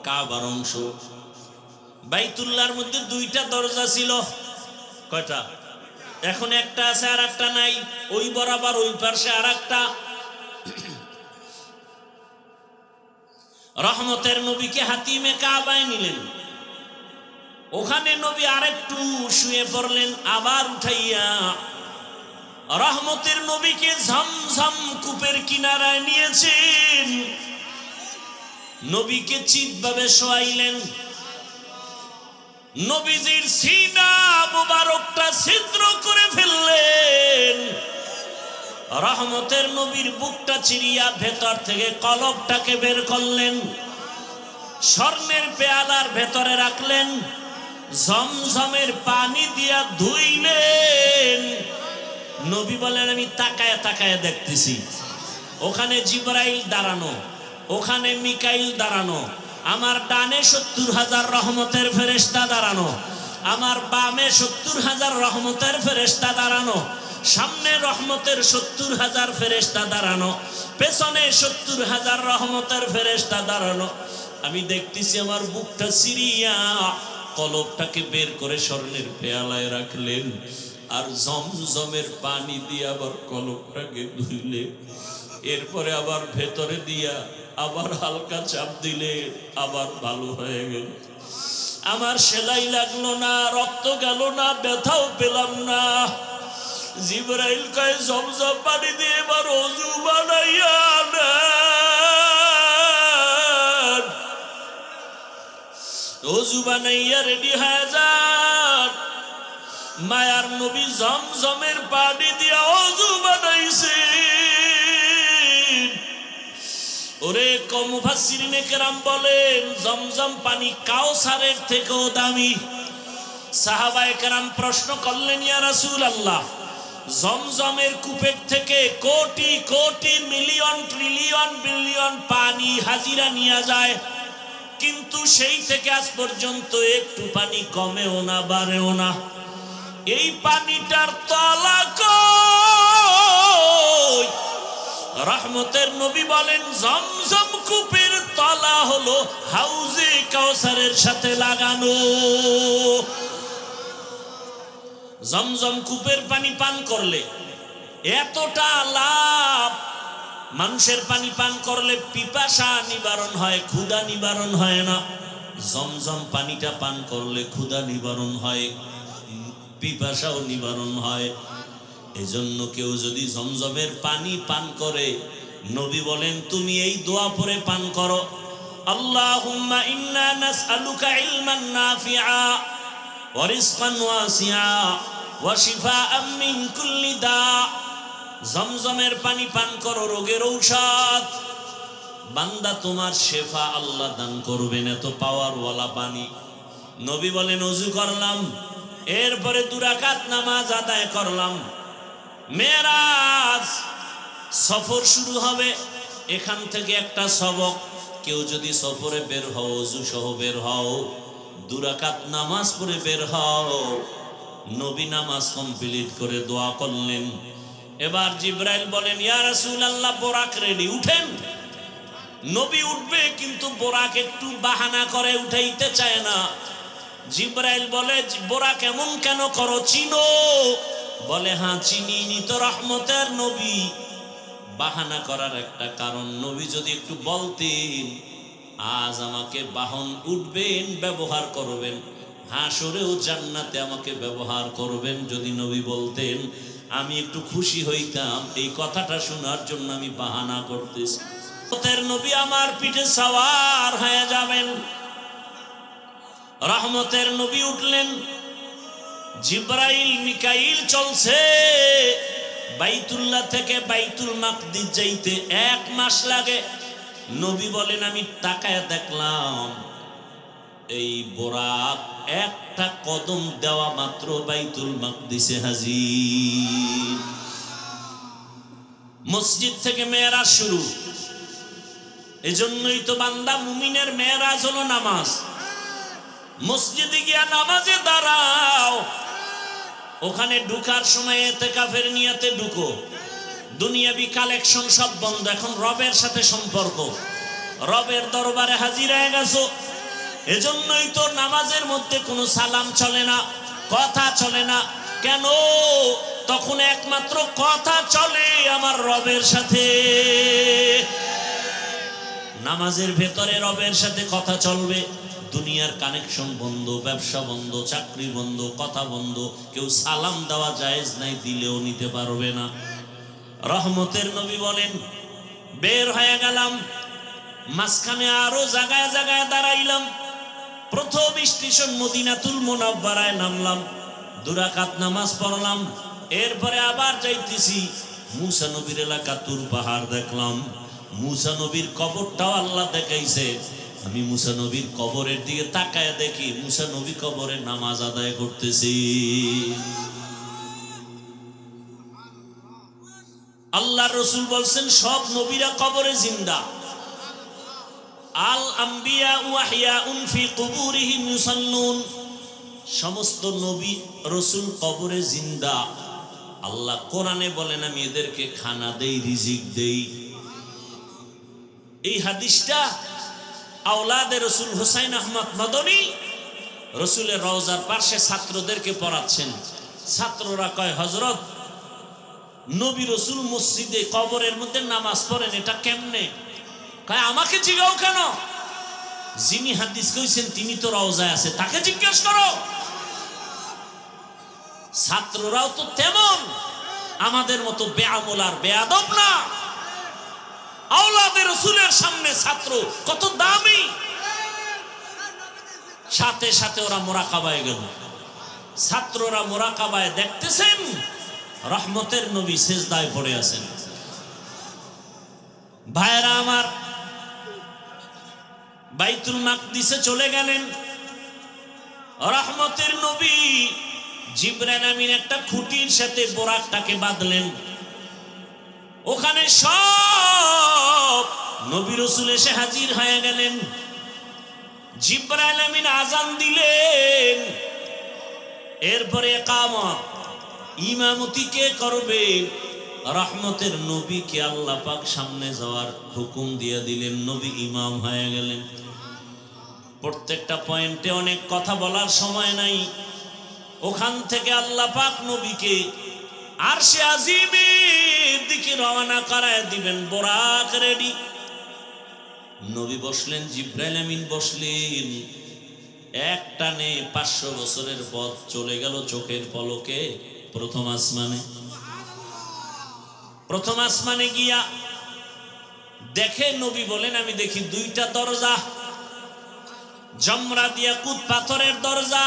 কাবার অংশ। বাইতুল্লাহর মধ্যে 2টা দরজা ছিল। কয়টা? এখন একটা আছে, আর একটা নাই। ওই বরাবর ওই পাশে আর একটা। রহমতের নবীকে হাতিমে কাবায় নিলেন। ওখানে নবী আরেকটু শুয়ে পড়লেন, আবার উঠাইয়া রহমতের নবীকে ঝমঝম কূপের কিনারায় নিয়েছেন। নবীকে চিৎভাবে শোয়াইলেন। নবীজির সিনা মুবারকটা ছিদ্র করে ফেললেন। রহমতের নবীর বুকটা চিরিয়া ভেতর থেকে কলবটাকে বের করলেন, স্বর্ণের পেয়ালার ভেতরে রাখলেন, ঝমঝমের পানি দিয়া ধুইলেন। নবী বলেন, আমি তাকায় তাকায় দেখতেছি, ওখানে জিবরাইল দাঁড়ানো, ওখানে মিকাইল দাঁড়ানো, আমার ডানে 70,000 রহমতের ফেরেশতা দাঁড়ানো, আমার বামে 70,000 রহমতের ফেরেশতা দাঁড়ানো, সামনে রহমতের 70,000 ফেরেশতা দাঁড়ানো, পেছনে 70,000 রহমতের ফেরেশতা দাঁড়ানো। আমি দেখতেছি আমার বুকটা সিরিয়া কলবটাকে বের করে স্বর্ণের পেয়ালায় রাখলেন, আর জমজমের পানি দিয়ে আবার কলবটাকে ধুইলে, এরপরে আবার ভেতরে দিয়া আবার হালকা চাপ দিলে আবার ভালো হয়ে গেল। আমার সেলাই লাগলো না, রক্ত গেল না, ব্যথাও পেলাম না। জিবরাইল কয়, জমজম পানি দিয়ে এবার ওযু বানাইয়া নেন। ওযু বানাইয়া রেডি হয়ে যান। মায়ার নবী জমজমের পানি দিয়া ওযু বানাইছে। ওরে মুফাসসিরিনে কেরাম বলেন জমজম পানি কাউসারের থেকেও দামি। সাহাবায়ে কেরাম প্রশ্ন করলেন, ইয়া রাসূলুল্লাহ, জমজমের কূপের থেকে crore crore million trillion billion পানি হাজিরা নিয়ে যায়, কিন্তু সেই থেকে আজ পর্যন্ত একটু পানি কমেও না বাড়েও না, এই পানিটার তলা কই? রহমতের নবী বলেন জমজম কূপের তলা হলো হাউজে কাউসারের সাথে লাগানো। জমজম কূপের পানি পান করলে এতটা লাভ, মানুষের পানি পান করলে পিপাসা নিবারণ হয়, ক্ষুধা নিবারণ হয় না। জমজম পানিটা পান করলে ক্ষুধা নিবারণ হয়, পিপাসাও নিবারণ হয়। এজন্য কেউ যদি জমজমের পানি পান করে, নবী বলেন তুমি এই দোয়া পড়ে পান করো, আল্লাহুম্মা ইন্না নাসআলুকা ইলমান নাফিআ ওয়া রিজকান ওয়াসিআ ওয়া শিফাআম মিন কুল্লি দা। জমজমের পানি পান করো, রোগের ঔষধ। বান্দা তোমার শেফা আল্লাহ দান করবেন, এত পাওয়ারওয়ালা পানি। নবী বলেন ওযু করলাম, এরপরে 2 রাকাত নামাজ আদায় করলাম। মেরাজ সফর শুরু হবে, এখান থেকে একটা সবক, কেউ যদি সফরে বের হও, ওযু সহ বের হও, 2 রাকাত নামাজ পড়ে বের হও। নবী নামাজ কমপ্লিট করে দোয়া করলেন। এবার জিবরাইল বলেন, ইয়া রাসূলুল্লাহ, বোরাক রেডি, উঠেন। নবী উঠবে, কিন্তু বোরাক একটু বাহানা করে, উঠাইতে চায় না। জিবরাইল বলে, বোরাক এমন কেন করো, চিনো? বলে, হ্যাঁ চিনি নি তো রহমতের নবী। বাহানা করার একটা কারণ, নবী যদি একটু বলতেন আজ আমাকে বাহন উঠবেন, ব্যবহার করবেন, হাসরেও জান্নাতে আমাকে ব্যবহার করবেন, যদি নবী বলতেন আমি একটু খুশি হইতাম। এই কথাটা শোনার জন্য আমি বাহানা করতেছি। রহমতের নবী আমার পিঠে সওয়ার হয়ে যাবেন। রহমতের নবী উঠলেন, জিবরাইল মিকাইল চলছে। বাইতুল্লাহ থেকে বাইতুল মাকদিস যাইতে 1 মাস লাগে। নবী বলেন আমি তাকায় দেখলাম এই বোরাক একটা কদম দেওয়া মাত্র বাইতুল মাকদিসে হাজির। মসজিদ থেকে মেরাজ শুরু। এজন্যই তো বান্দা মুমিনের মেরাজ হলো নামাজ। মসজিদে গিয়া নামাজে দাঁড়াও, ওখানে ঢুকার সময় ইতিকাফের নিয়তে ঢুকো। দুনিয়াবি কালেকশন সব বন্ধ, এখন রবের সাথে সম্পর্ক, রবের দরবারে হাজির হয়ে গেছো। এজন্যই তো নামাজের মধ্যে কোনো সালাম চলে না, কথা চলে না। কেন? তখন একমাত্র কথা চলে আমার রবের সাথে। নামাজের ভেতরে রবের সাথে কথা চলবে। দুনিয়ার কানেকশন বন্ধ, ব্যবসা বন্ধ, চাকরি বন্ধ, কথা বন্ধ। কেউ সালাম দেওয়া জায়েজ নাই, দিলেও নিতে পারবে না। রহমতের নবী বলেন বের হয়ে গেলাম, মাঝখানে আরো জায়গায় জায়গায় দাঁড়াইলাম। প্রথম স্টেশন মদিনাতুল মুনাওয়ারায় নামলাম, 2 রাকাত নামাজ পড়লাম। এরপরে আবার যাইতেছি, মুসা নবীর এলাকা তুর পাহাড় দেখলাম। মুসা নবীর কবরটাও আল্লাহ দেখাইছে। আমি মুসা নবীর কবরের দিকে তাকায় দেখি মুসা নবী কবরে নামাজ আদায় করতেছি। আল্লাহ রসুল বলছেন সব নবীরা কবরে জিন্দা। আল আম্বিয়া ওয়াহিয়াউন ফি কুবুরিহিম ইউসাল্লুন। সমস্ত নবী রসুল কবরে জিন্দা। আল্লাহ কোরআনে বলেন আমি এদেরকে খানা দেই, রিজিক দেই। এই হাদিসটা আওলাদে রসুল হুসাইন আহমদ মাদনী রসুলের রওজার পাশে ছাত্রদেরকে পড়াচ্ছেন। ছাত্ররা কয় হযরত, নবী রসুল মসজিদে কবরের মধ্যে নামাজ পড়েন, এটা কেমনে? কয় আমাকে জিজ্ঞাও কেন? যিনি হাদিস কইছেন তিনি তো রওজায় আছে, তাকে জিজ্ঞেস করো। ছাত্ররাও তো তেমন আমাদের মতো বেআমল আর বেয়াদব না। আওলাদে রসুলের সামনে ছাত্র কত দামি। সাথে সাথে ওরা মুরাকাবায় গেল। ছাত্ররা মুরাকাবায় দেখতেছেন রহমতের নবী সিজদায় পড়ে আছেন। ভাইরা আমার, বাইতুল মাকদিসে চলে গেলেন। রহমতের নবী জিবরাইল আমিন একটা খুঁটির সাথে বোরাকটাকে বাঁধলেন। ওখানে সব নবী রাসূল এসে হাজির হয়ে গেলেন। জিবরাইল আমিন আজান দিলেন। এরপরে ইকামত, ইমামতি কে করবে? রহমতের নবীকে আল্লাহ পাক সামনে যাওয়ার হুকুম দিয়ে দিলেন। নবী ইমাম হয়ে গেলেন। প্রত্যেকটা পয়েন্টে অনেক কথা বলার সময় নাই। ওখান থেকে আল্লাহ পাক নবীকে আরশে আজিমের দিকে রওনা করায় দিবেন। বোরাক রেডি। নবী বসলেন, জিবরাইল আমিন বসলেন। এক টানে 500 বছরের পথ চলে গেল চোখের পলকে প্রথম আসমানে। প্রথম আসমানে গিয়া দেখে, নবী বলেন আমি দেখি 2টা দরজা, জমরা দিয়া কুত পাথরের দরজা।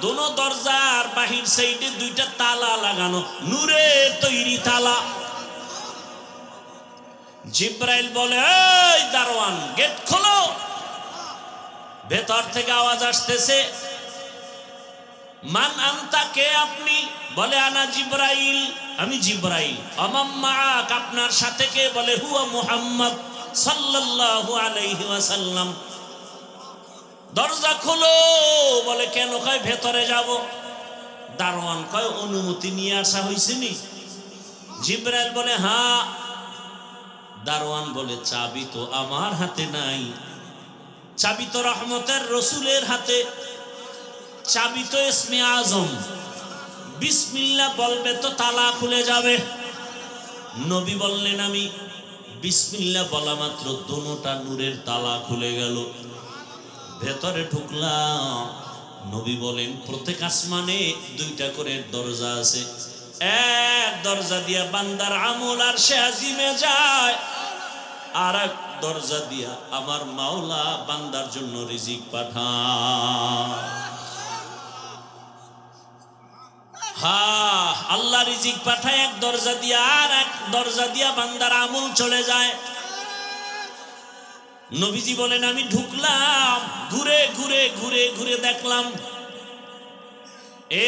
দোনো দরজার বাহির সাইডে 2টা তালা লাগানো, নূরের তৈরি তালা। জিবরাইল বলে, এই দারোয়ান গেট খোলো। ভেতর থেকে আওয়াজ আসতেছে, মান আনতা, কে আপনি? বলে আনা জিবরাইল, আমি জিবরাইল। আমাম্মাক, আপনার সাথে কে? বলে হুয়া মুহাম্মদ সাল্লাল্লাহু আলাইহি ওয়াসাল্লাম। দরজা খোলো। বলে কেন? কয় ভেতরে যাব। দারোয়ান কয় অনুমতি নিয়ে আসা হয়েছে নি? জিবরাইল বলে হ্যাঁ। দারোয়ান বলে চাবি তো আমার হাতে নাই, চাবি তো রহমতের রসুলের হাতে, চাবি তো ইসমে আজম, বিসমিল্লাহ বলবে তো তালা খুলে যাবে। নবী বললেন আমি বিসমিল্লাহ বলা মাত্র দোনোটা নূরের তালা খুলে গেল। ভেতরে ঢুকলাম। নবী বলেন প্রত্যেক আসমানে 2টা করে দরজা আছে। এক দরজা দিয়া বান্দার আমল আরশে আজিমে যায়, আর এক দরজা দিয়া আমার মাওলা বান্দার জন্য রিজিক পাঠায়। হ্যাঁ, আল্লাহ রিজিক পাঠায় এক দরজা দিয়া, আর এক দরজা দিয়া বান্দার আমল চলে যায়। নবীজি বলেন আমি ঢুকলাম, ঘুরে ঘুরে ঘুরে ঘুরে দেখলাম।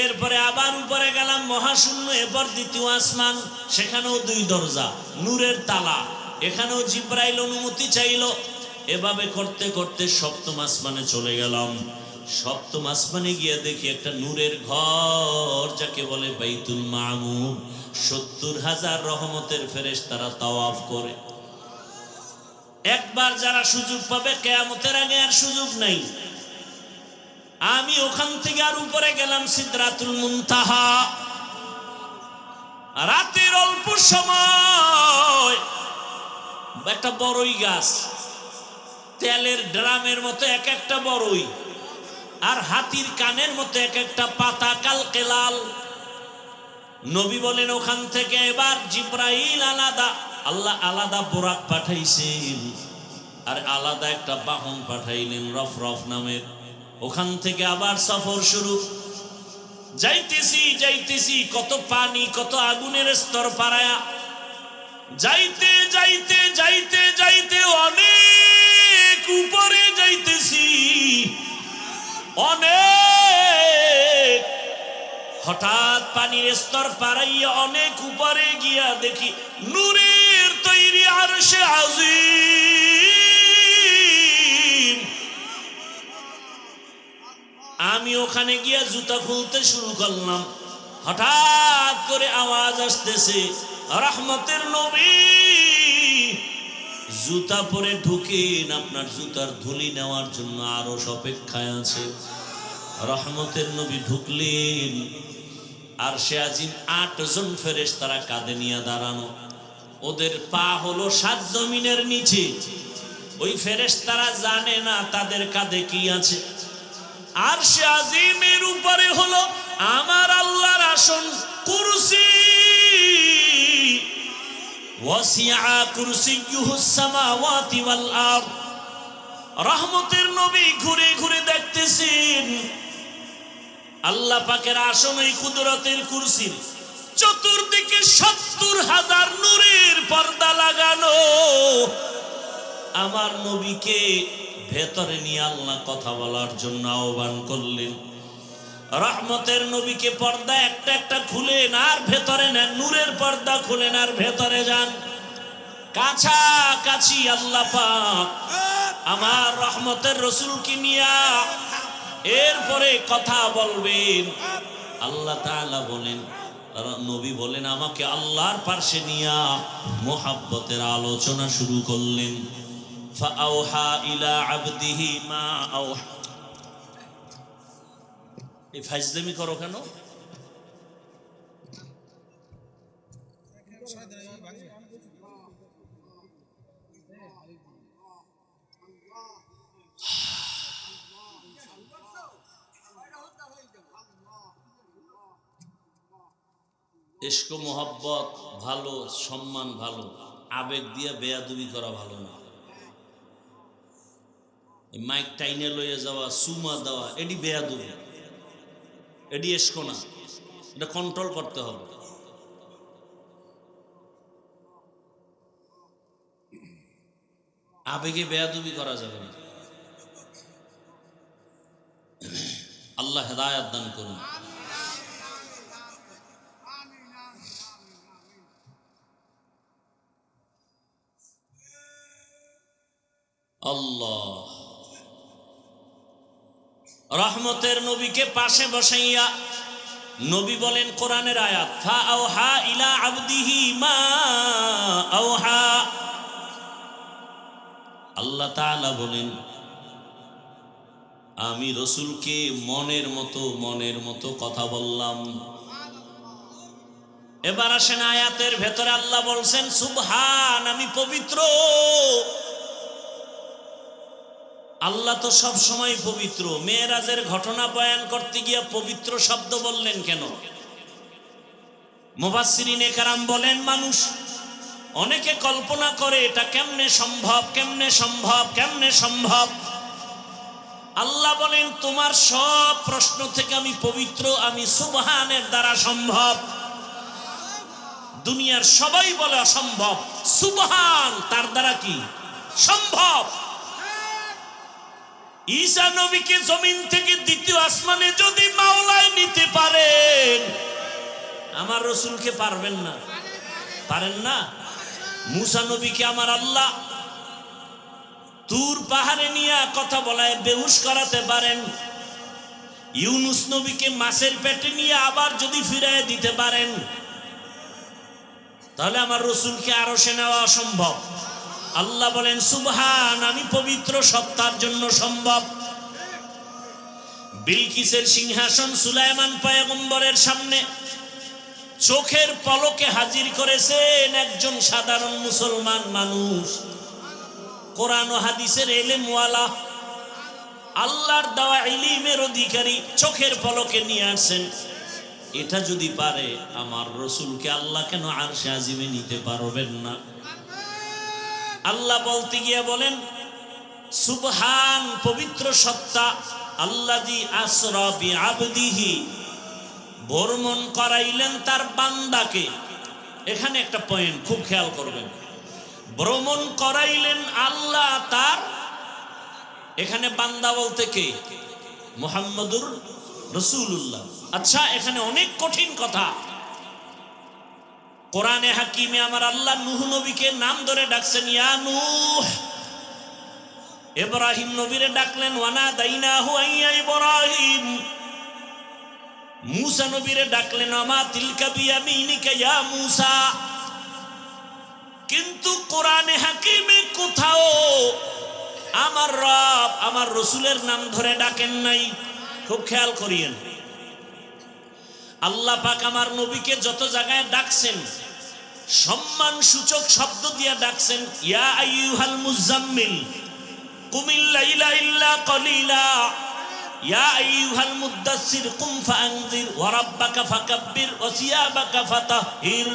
এরপরে আবার উপরে গেলাম মহাশূন্য। এরপর 2য় আসমান, সেখানেও 2 দরজা, নূরের তালা। এখানেও জিবরাইল অনুমতি চাইল। এভাবে করতে করতে 7ম আসমানে চলে গেলাম। 7ম আসমানে গিয়ে দেখি একটা নূরের ঘর, যাকে বলে বাইতুল মামুর। 70,000 রহমতের ফেরেশতারা তাওয়াফ করে। একবার যারা সুযোগ পাবে, কিয়ামতের আগে আর সুযোগ নাই। আমি ওখান থেকে আর উপরে গেলাম সিদরাতুল মুনতাহা। রাতের অল্প সময় একটা বড়ই গাছ, তেলের ড্রামের মতো এক একটা বড়ই, আর হাতির কানের মতো এক একটা পাতা কালকে লাল। নবী বলেন ওখান থেকে এবার জিবরাইল আলাদা, আল্লাহ আলাদা বোরাক পাঠাইছেন, আর আলাদা একটা বাহন পাঠাইলেন রফরফ নামের। ওখান থেকে আবার সফর শুরু। যাইতেছি যাইতেছি, কত পানি, কত আগুনের স্তর পারায়া যাইতে যাইতে যাইতে যাইতে অনেক উপরে যাইতেছি, অনেক। হঠাৎ পানির স্তর পারাইয়া অনেক উপরে গিয়া দেখি নূরের তৈরি আরশে আজিম। আমি ওখানে গিয়া জুতা খুলতে শুরু করলাম। হঠাৎ করে আওয়াজ আসতেছে, রহমতের নবী জুতা পরে ঢুকেন, আপনার জুতার ধুলি নেওয়ার জন্য আরো অপেক্ষায় আছে। রহমতের নবী ঢুকলেন। আরশে আজিম 8 জন ফেরেশতারা কাঁধে নিয়ে দাঁড়ানো। ওদের পা হলো 7 জমিনের নিচে। ওই ফেরেশতারা জানে না তাদের কাঁধে কি আছে। আরশে আজিমের উপরে হলো আমার আল্লাহর আসন, কুরসি। ওয়াসিআ কুরসিয়ুহুস সামাওয়াতি ওয়াল আরদ। রহমতের নবী ঘুরে ঘুরে দেখতেছেন আল্লাহ পাকের আসন ওই কুদরতের কুরসির চতুর্দিকে 70,000 নূরের পর্দা লাগানো। আমার নবীকে ভেতরে নিয়ে আল্লাহ কথা বলার জন্য আহ্বান করলেন। রহমতের নবীকে পর্দা একটা একটা খুলেন আর ভেতরে নেন, নূরের পর্দা খুলেন আর ভেতরে যান। কাছাকাছি আল্লাহ পাক আমার রহমতের রসুলকে নিয়া এরপরে কথা বলবেন। আল্লাহ তাআলা বলেন, নবী বলেন, আমাকে আল্লাহর পাশে নিয়া মোহাব্বতের আলোচনা শুরু করলেন। ফাআওহা ইলা আবদিহি মা আওহা। এই ফাজলামি করো কেন? ইশক মোহাব্বত ভালো, সম্মান ভালো, আবেগ দিয়ে বেয়াদবি করা ভালো না। মাইক টাইনে লইয়ে যাওয়া, সুমা দেওয়া, এটি বেয়াদবি, এটি ইশক না, এটা কন্ট্রোল করতে হবে। আবেগে বেয়াদবি করা যাবে না। আল্লাহ হেদায়েত দান করুন। আল্লাহ রহমতের নবীকে পাশে বসাইয়া নবী বলেন কোরআনের আয়াত, ফাআওহা ইলা আবদিহি মা আওহা। আল্লাহ তাআলা বলেন, আমি রসুলকে মনের মতো কথা বললাম। এবার আসেন আয়াতের ভেতরে আল্লাহ বলছেন, সুবহান, আমি পবিত্র। আল্লাহ তো সব সময় পবিত্র। মেরাজের ঘটনা বয়ান করতে গিয়ে পবিত্র শব্দ বললেন কেন? মুফাসসিরিনে কেরাম বলেন, মানুষ অনেকে কল্পনা করে এটা কেমনে সম্ভব, কেমনে সম্ভব, কেমনে সম্ভব। আল্লাহ বলেন, তোমার সব প্রশ্ন থেকে আমি পবিত্র, আমি সুবহানের দ্বারা সম্ভব। দুনিয়ার সবাই বলে অসম্ভব, সুবহান তার দ্বারা কি সম্ভব। ঈসা নবীকে জমিন থেকে দ্বিতীয় আসমানে যদি মাওলায় নিতে পারেন, আমার রসুলকে পারবেন না? পারেন না? মুসা নবীকে আমার আল্লাহ তুর পাহাড়ে নিয়ে কথা বলায় বেহুশ করাতে পারেন। ইউনুস নবীকে মাছের পেটে নিয়ে আবার যদি ফিরায় দিতে পারেন, তাহলে আমার রসুলকে আরশে নেওয়া অসম্ভব। আল্লাহ বলেন, সুবহান, আমি পবিত্র, সত্তার জন্য সম্ভব। বিলকিসের সিংহাসন সুলাইমান পয়গম্বরের সামনে চোখের পলকে হাজির করেছেন একজন সাধারণ মুসলমান মানুষ, কোরআন ও হাদিসের ইলমওয়ালা, আল্লাহর দেওয়া ইলমের অধিকারী, চোখের পলকে নিয়ে আসেন। এটা যদি পারে, আমার রসুলকে আল্লাহ কেন আরশে আজিমে নিতে পারবেন না? আল্লাহ বলতে গিয়ে বলেন, সুবহান, পবিত্র সত্তা, আল্লাযী আসরা বিআবদিহি, ভ্রমণ করাইলেন তার বান্দাকে। এখানে একটা পয়েন্ট খুব খেয়াল করবেন, ভ্রমণ করাইলেন আল্লাহ তার, এখানে বান্দা বলতে কে? মুহাম্মদুর রাসূলুল্লাহ। আচ্ছা, এখানে অনেক কঠিন কথা। কোরআনে হাকিমে আমার আল্লাহ নূহ নবীকে নাম ধরে ডাকছেন, ইয়া নূহ। ইব্রাহিম নবীরে ডাকলেন, ওয়ানাদাইনাহু আইয়া ইব্রাহিম। মুসা নবীরে ডাকলেন, আমা তিলকা বিয়ামিনিকা ইয়া মুসা। কিন্তু কোরআনে হাকিমে কোথাও আমার রব আমার রসুলের নাম ধরে ডাকেন নাই। খুব খেয়াল করিয়েন, আল্লাহ পাক আমার নবীকে যত জায়গায় ডাকছেন সম্মান সূচক শব্দ দিয়ে ডাকছেন, ইয়া আইয়ুহাল মুজাম্মিল কুমিল লাইলা ইল্লা কলিলা, ইয়া আইয়ুহাল মুদ্দাসসির কুম ফাআনজির ওয়া রাব্বাকা ফাকাব্বির ওয়া সিয়াবাকা ফাতাহহির।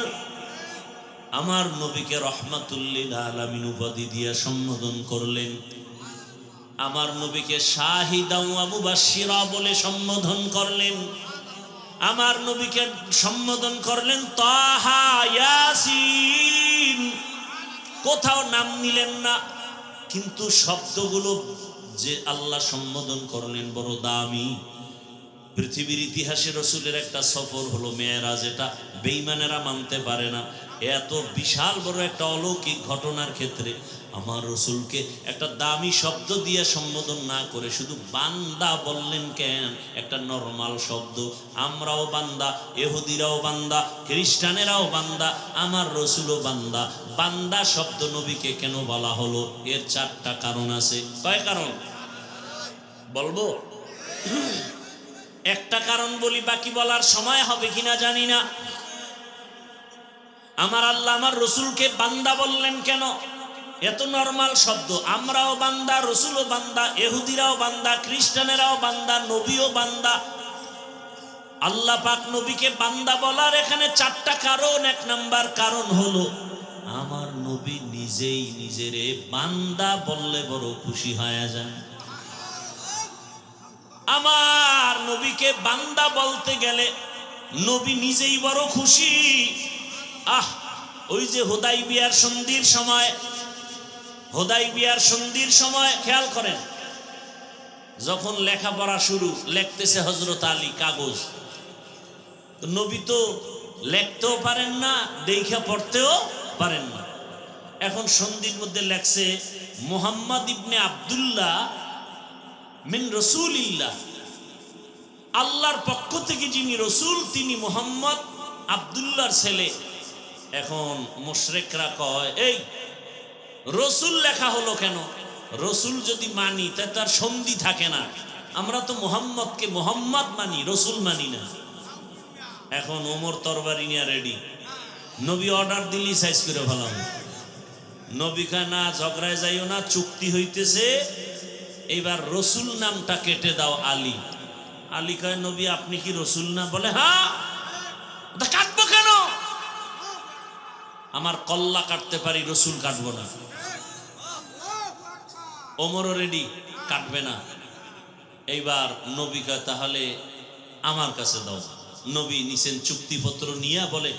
আমার নবীকে রাহমাতুল লিল আলামিন উপাধি দিয়ে সম্বোধন করলেন। আমার নবীকে শাহিদা ওয়া মুবাশশিরা বলে সম্বোধন করলেন। আমার নবীকে সম্বোধন করলেন তাহা, ইয়াসিন, কোথাও নাম নিলেন না, কিন্তু শব্দগুলো যে আল্লাহ সম্বোধন করলেন বড় দামি। পৃথিবীর ইতিহাসে রসুলের একটা সফর হলো মেয়েরাজ, এটা বেঈমানেরা মানতে পারে না। এত বিশাল বড় একটা অলৌকিক ঘটনার ক্ষেত্রে আমার রসুলকে একটা দামি শব্দ দিয়ে সম্বোধন না করে শুধু বান্দা বললেন কেন? একটা নরমাল শব্দ। আমরাও বান্দা, ইহুদিরাও বান্দা, খ্রিস্টানেরাও বান্দা, আমার রসুলও বান্দা। বান্দা শব্দ নবীকে কেন বলা হলো? এর 4টা কারণ আছে। কয় কারণ বলবো? একটা কারণ বলি, বাকি বলার সময় হবে কিনা জানি না। আমার আল্লাহ আমার রসুলকে বান্দা বললেন কেন? এত নরমাল শব্দ। আমরাও বান্দা, রসুলও বান্দা, ইহুদিরাও বান্দা, খ্রিস্টানেরাও বান্দা, নবীও বান্দা। আল্লাহ পাক নবীকে বান্দা বলার এখানে 4টা কারণ। 1 নাম্বার কারণ হলো আমার নবী নিজেই নিজেরে বান্দা বললে বড় খুশি হয়ে যান। আমার নবীকে বান্দা বলতে গেলে নবী নিজেই বড় খুশি। ওই যে হুদাইবিয়ার সন্ধির সময় খেয়াল করেন, যখন লেখাপড়া শুরু, লিখতেছে হযরত আলী কাগজ। নবী তো লিখতেও পারেন না, দেখা পড়তেও পারেন না। এখন সন্ধির মধ্যে লেখছে মুহাম্মদ ইবনে আব্দুল্লাহ মিন রাসূলিল্লাহ, আল্লাহর পক্ষ থেকে যিনি রসুল তিনি মুহাম্মদ আব্দুল্লাহর ছেলে। এখন মুশরিকরা কয়, এই রসুল লেখা হলো কেন? রসুল যদি মানি তা তার সন্ধি থাকে না। আমরা তো মুহাম্মদকে মুহাম্মদ মানি, রসুল মানি না। এখন ওমর তরবারি নিয়ে রেডি। নবী অর্ডার দিলি সাইজ করে ফেলাম। নবী কয় না, ঝগড়ায় যাইও না, চুক্তি হইতেছে, এইবার রসুল নামটা কেটে দাও আলী। আলী কয়, নবী আপনি কি রসুল না? বলে হ্যাঁ। কাটবো কেন? আমার কল্লা কাটতে পারি, রসুল কাটবো না। ওমরও রেডি, কাটবে না। এইবার নবী কয় তাহলে আমার কাছে দাও। নবী নিছেন চুক্তিপত্র নিয়ে, বলে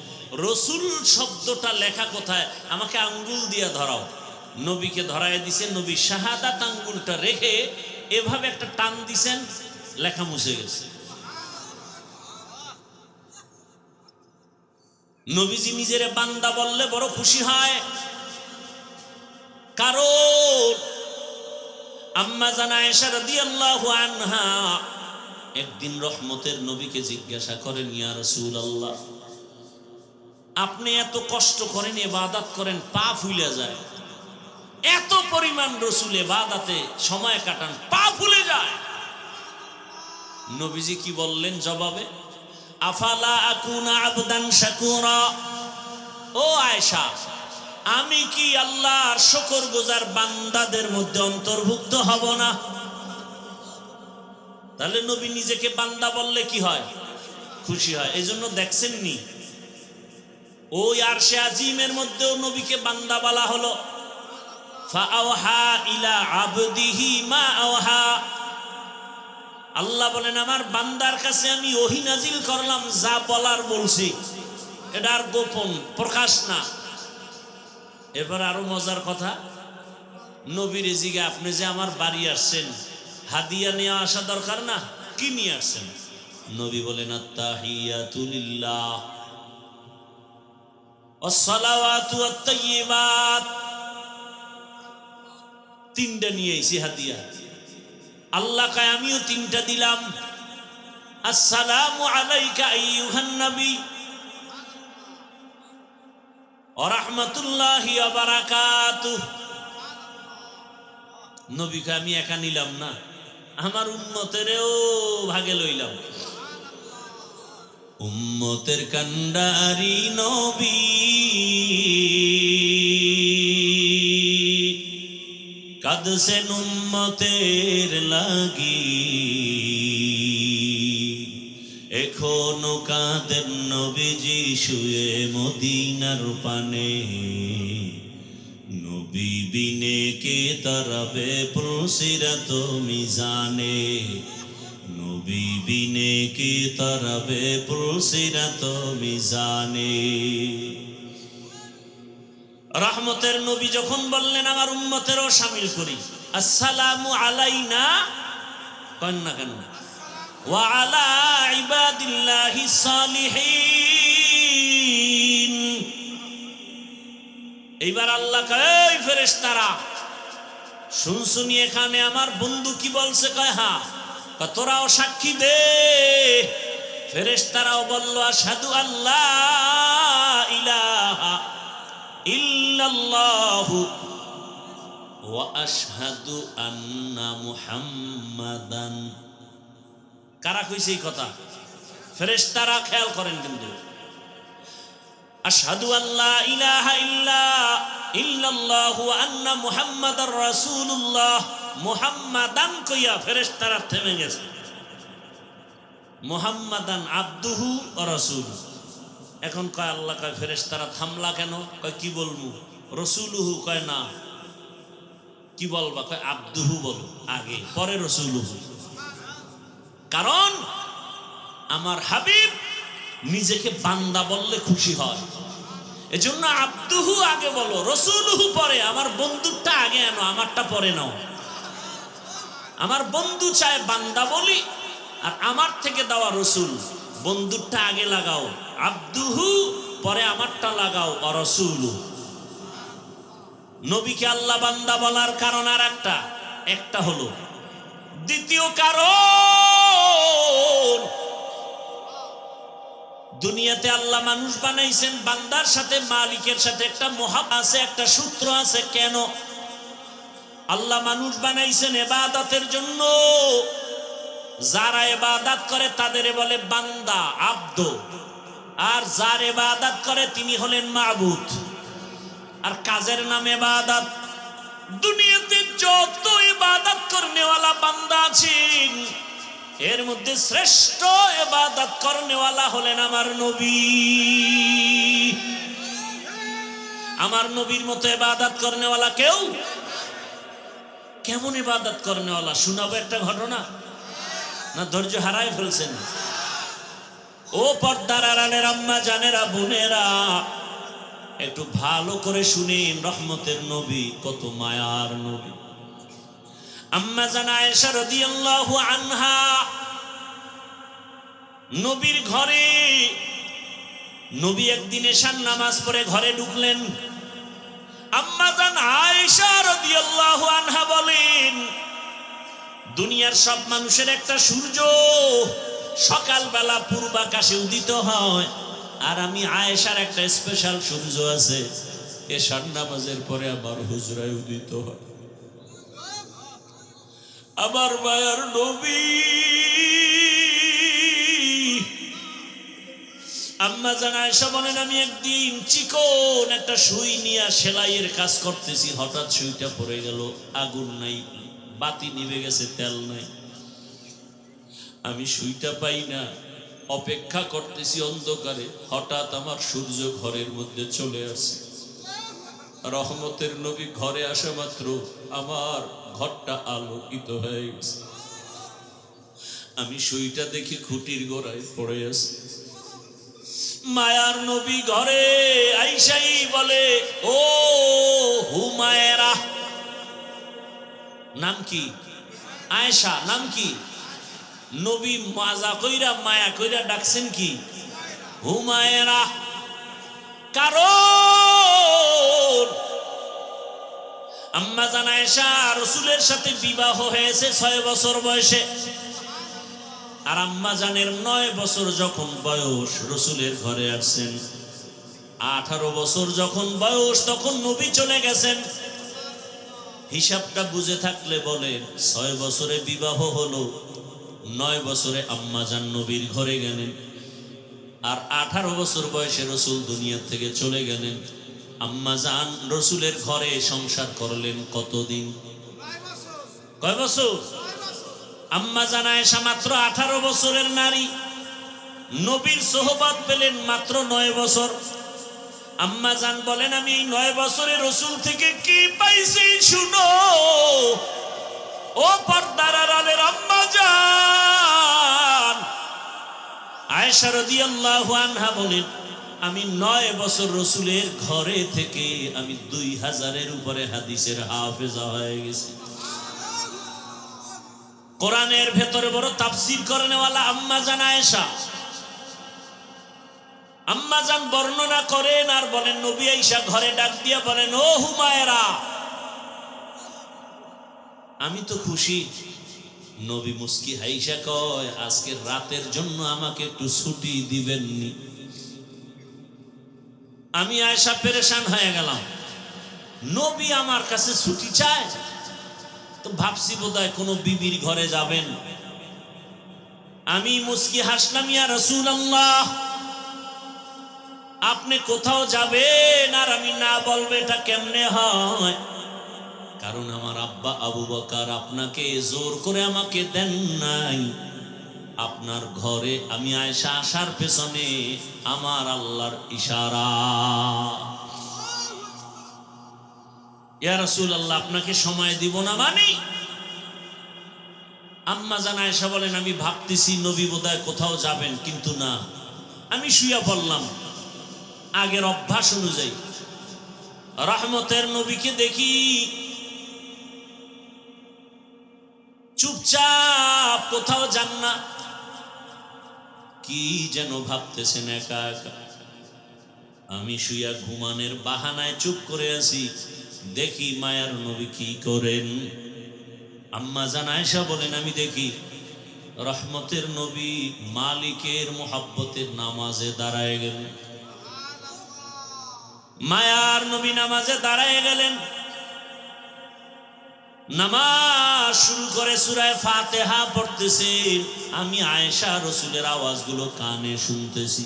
রসুল শব্দটা লেখা কোথায়? আমাকে আঙ্গুল দিয়ে ধরাও। নবীকে ধরায় দিছে। নবী শাহাদাত আঙ্গুলটা রেখে এভাবে একটা টান দিছেন, লেখা মুছে গেছে। নবীজি নিজের বান্দা বললে বড় খুশি হয়। কারণ আম্মা জান আয়েশা রাদিয়াল্লাহু আনহা একদিন রহমতের নবীকে জিজ্ঞাসা করেন, ইয়া রাসূলুল্লাহ, আপনি এত কষ্ট করেন, ইবাদত করেন, পা ফুলে যায়, এত পরিমাণ রসুল ইবাদতে সময় কাটান, পা ফুলে যায়। নবীজি কি বললেন জবাবে? আফালা আকুনা আবদান শাকুরা, ও আয়েশা, আমি কি আল্লাহর শুকরগুজার বান্দাদের মধ্যে অন্তর্ভুক্ত হব না? তাহলে নবী নিজেকে বান্দা বললে কি হয়? খুশি হয়। এই জন্য দেখছেন নি ওই আরশে আজিমের মধ্যেও নবীকে বান্দা বলা হলো। ফাআওহা ইলা আবদিহি মা আওহা, আল্লাহ বলেন আমার বান্দার কাছে আমি ওহী নাজিল করলাম, যা বলার বলছি, এটা আর গোপন প্রকাশ না। এবার আরো মজার কথা, নবীর জিগে আপনি যে আমার বাড়ি আসছেন, হাদিয়া নিয়ে আসা দরকার না? কি নিয়ে আসছেন? নবী বলেন আত্তাহিয়াতু লিল্লাহ ওয়াসসালাওয়াতু ওয়াত-তাইয়্যিবাত, 3টা নিয়ে এসেছি হাদিয়া। আল্লাহ কয় আমিও 3টা দিলাম। আসসালামু আলাইকা আইয়ুহান নবী ওয়া রাহমাতুল্লাহি ওয়া বারাকাতুহু। নবী কয় আমি একা নিলাম না, আমার উম্মতেরও ভাগে লইলাম। উম্মতের কান্ডারি নবী, কাঁদছেন উম্মতের লাগি, এখনো কাঁদেন নবীজি শুয়ে মদিনার পানে। নবী বিনে কে তারাবে পুলসিরাত মিজানে, নবী বিনে কে তারাবে পুলসিরাত মিজানে। রহমতের নবী যখন বললেন আমার উম্মতেরও শামিল করি, আসসালামু আলাইনা কন্যা কেন, ওয়া আলা ইবাদিল্লাহিস সালিহিন। এইবার আল্লাহ কয়, এই ফেরেশতারা শুনছুনি এখানে আমার বন্ধু কি বলছে? কয় হ্যাঁ। তোরাও সাক্ষী দে। ফেরেশতারাও বলল, আশহাদু আল্লাহ ইলাহা ইল্লাল্লাহু ওয়া আশহাদু আন্না মুহাম্মাদান। কারা কইছে এই কথা? ফেরেশতারা। খেয়াল করেন কিন্তু, আশহাদু আল্লা ইলাহা ইল্লাল্লাহু ওয়া আন্না মুহাম্মাদার রাসূলুল্লাহ। মুহাম্মাদান কইয়া ফেরেশতারা থেমে গেছে। মুহাম্মাদান আবদুহু ওয়া রাসূলুহু। এখন কয় আল্লাহ কয় ফেরেশতারা থামলা কেন? কয় কি বলবো? রাসূলুহু কয় না। কি বলবা? কয় আবদুহু বলো আগে, পরে রাসূলুহু। কারণ আমার হাবিব নিজেকে বান্দা বললে খুশি হয়, এজন্য আবদুহু আগে বলো, রাসূলুহু পরে। আমার বন্ধুটা আগে আনো, আমারটা পরে নাও। আমার বন্ধু চায় বান্দা বলি, আর আমার থেকে দেওয়া রসুল। বন্ধুরটা আগে লাগাও আবদুহু, পরে আমারটা লাগাও রাসূলু। নবীকে আল্লাহ বান্দা বলার কারণ আর একটা হলো। দ্বিতীয় কারণ, দুনিয়াতে আল্লাহ মানুষ বানাইছেন, বান্দার সাথে মালিকের সাথে একটা মহাব্বত আছে, একটা সূত্র আছে। কেন আল্লাহ মানুষ বানাইছেন? ইবাদতের জন্য। যারা ইবাদত করে তাদের বলে বান্দা, আব্দ। আর যার ইবাদত করে তিনি হলেন মাবুদ। আর কাজের নাম ইবাদত। দুনিয়াতে যত ইবাদত করনেওয়ালা বান্দা আছেন, এর মধ্যে শ্রেষ্ঠ ইবাদত করনেওয়ালা হলেন আমার নবী। আমার নবীর মতো ইবাদত করনেওয়ালা কেউ। কেমন ইবাদত করনেওয়ালা শোনাবো একটা ঘটনা, না ধৈর্য হারাই ফেলছেন? ও পর্দার আড়ালের আম্মা জানেরা, বোনেরা, একটু ভালো করে শুনেন। রহমতের নবী, কত মায়ার নবী। আম্মা জান আয়েশা রাদিয়াল্লাহু আনহা নবীর ঘরে, নবী একদিন এশার নামাজ পড়ে ঘরে ঢুকলেন। আম্মা জান আয়েশা রাদিয়াল্লাহু আনহা বলেন, দুনিয়ার সব মানুষের একটা সূর্য সকালবেলা পূর্বাকাশে উদিত হয়, আর আমি আয়েশার একটা স্পেশাল সূর্য আছে, এশার নামাজের পরে আবার হুজরায় উদিত হয়। আমার মায়ার নবী। আম্মা জান আয়েশা বলেন, আমি একদিন চিকন একটা সুই নিয়ে সেলাইয়ের কাজ করতেছি, হঠাৎ সুইটা পড়ে গেল। আগুন নাই, বাতি নিভে গেছে, তেল নাই। আমি সুইটা পাই না, অপেক্ষা করতেছি অন্ধকারে। হঠাৎ আমার সূর্য ঘরের মধ্যে চলে আসে। রহমতের নবী ঘরে আসা মাত্র আমার ঘরটা আলোকিত হয়ে গেছে। আমি সুইটা দেখি খুঁটির গোড়ায় পড়ে আছে। মায়ার নবী ঘরে আইসাই বলে, ও হুমায়রা। নাম কি? আয়েশা। নাম কি? নবী মাজা কইরা মায়া কইরা ডাকছেন কি? হুমায়রা। কারণ আম্মা জান আয়েশা রাসূলের সাথে বিবাহ হয়েছে 6 বছর বয়সে, আর আম্মা জানের 9 বছর যখন বয়স রাসূলের ঘরে আসছেন। 18 বছর যখন বয়স তখন নবী চলে গেছেন। হিসাবটা বুঝে থাকলে বলেন, 6 বছরে বিবাহ হলো, 9 বছরে আম্মা জান নবীর ঘরে গেলেন, আর 18 বছর বয়সে রাসূল দুনিয়া থেকে চলে গেলেন। আম্মা জান রাসূলের ঘরে সংসার করলেন কতদিন? কয় বছর? আম্মা জান আয়েশা মাত্র 18 বছরের নারী, নবীর সোহবত পেলেন মাত্র 9 বছর। আম্মা জান বলেন, আমি 9 বছরে রাসূল থেকে কি পাইছি শুনো। ও পর্দার আড়ালের আম্মা জান আয়েশা রাদিয়াল্লাহু আনহা বলেন, আমি 9 বছর রাসূলের ঘরে থেকে আমি 2000-এর উপরে হাদিসের হাফেজা হয়ে গেছি। কোরআনের ভেতরে বড় তাফসীর করেনেওয়ালা আম্মা জান আয়েশা, আম্মা জান বর্ণনা করেন আর বলেন, নবী আয়েশা ঘরে ডাক দিয়া বলেন, ও হুমায়রা, আমি তো খুশি। নবী মুস্কি হাইসা কয়, আজকে রাতের জন্য আমাকে একটু ছুটি দিবেননি? আমি আয়েশা পেরেশান হয়ে গেলাম, নবী আমার কাছে ছুটি চায়। তো ভাবছি বোধহয় কোনো বিবির ঘরে যাবেন। আমি মুস্কি হাসলাম, ইয়া রাসূলুল্লাহ, আপনি কোথাও যাবেন আর আমি না বলবো, এটা কেমনে হয়? কারণ আমার আব্বা আবু বকর আপনাকে জোর করে আমাকে দেন নাই। আপনার ঘরে আমি আয়েশা আসার পেছনে আমার আল্লাহর ইশারা। ইয়া রাসূলুল্লাহ, আপনাকে সময় দিব না মানে? আম্মা জান আয়েশা বলেন, আমি ভাবতেছি নবী বোধহয় কোথাও যাবেন, কিন্তু না, আমি শুয়ে পড়লাম আগের অভ্যাস অনুযায়ী। রহমতের নবীকে দেখি চুপচাপ, কোথাও যান না, কি যেন ভাবতেছেন একা একা। আমি শুয়া ঘুমানের বাহানায় চুপ করে আছি, দেখি মায়ার নবী কি করেন। আম্মা জান আয়েশা বলেন, আমি দেখি রহমতের নবী মালিকের মোহাব্বতের নামাজে দাঁড়ায় গেলেন। মায়ার নবী নামাজে দাঁড়ায় গেলেন, নামাজ শুরু করে সূরা ফাতিহা পড়তেছেন। আমি আয়েশা রাসূলের আওয়াজগুলো কানে শুনতেছি।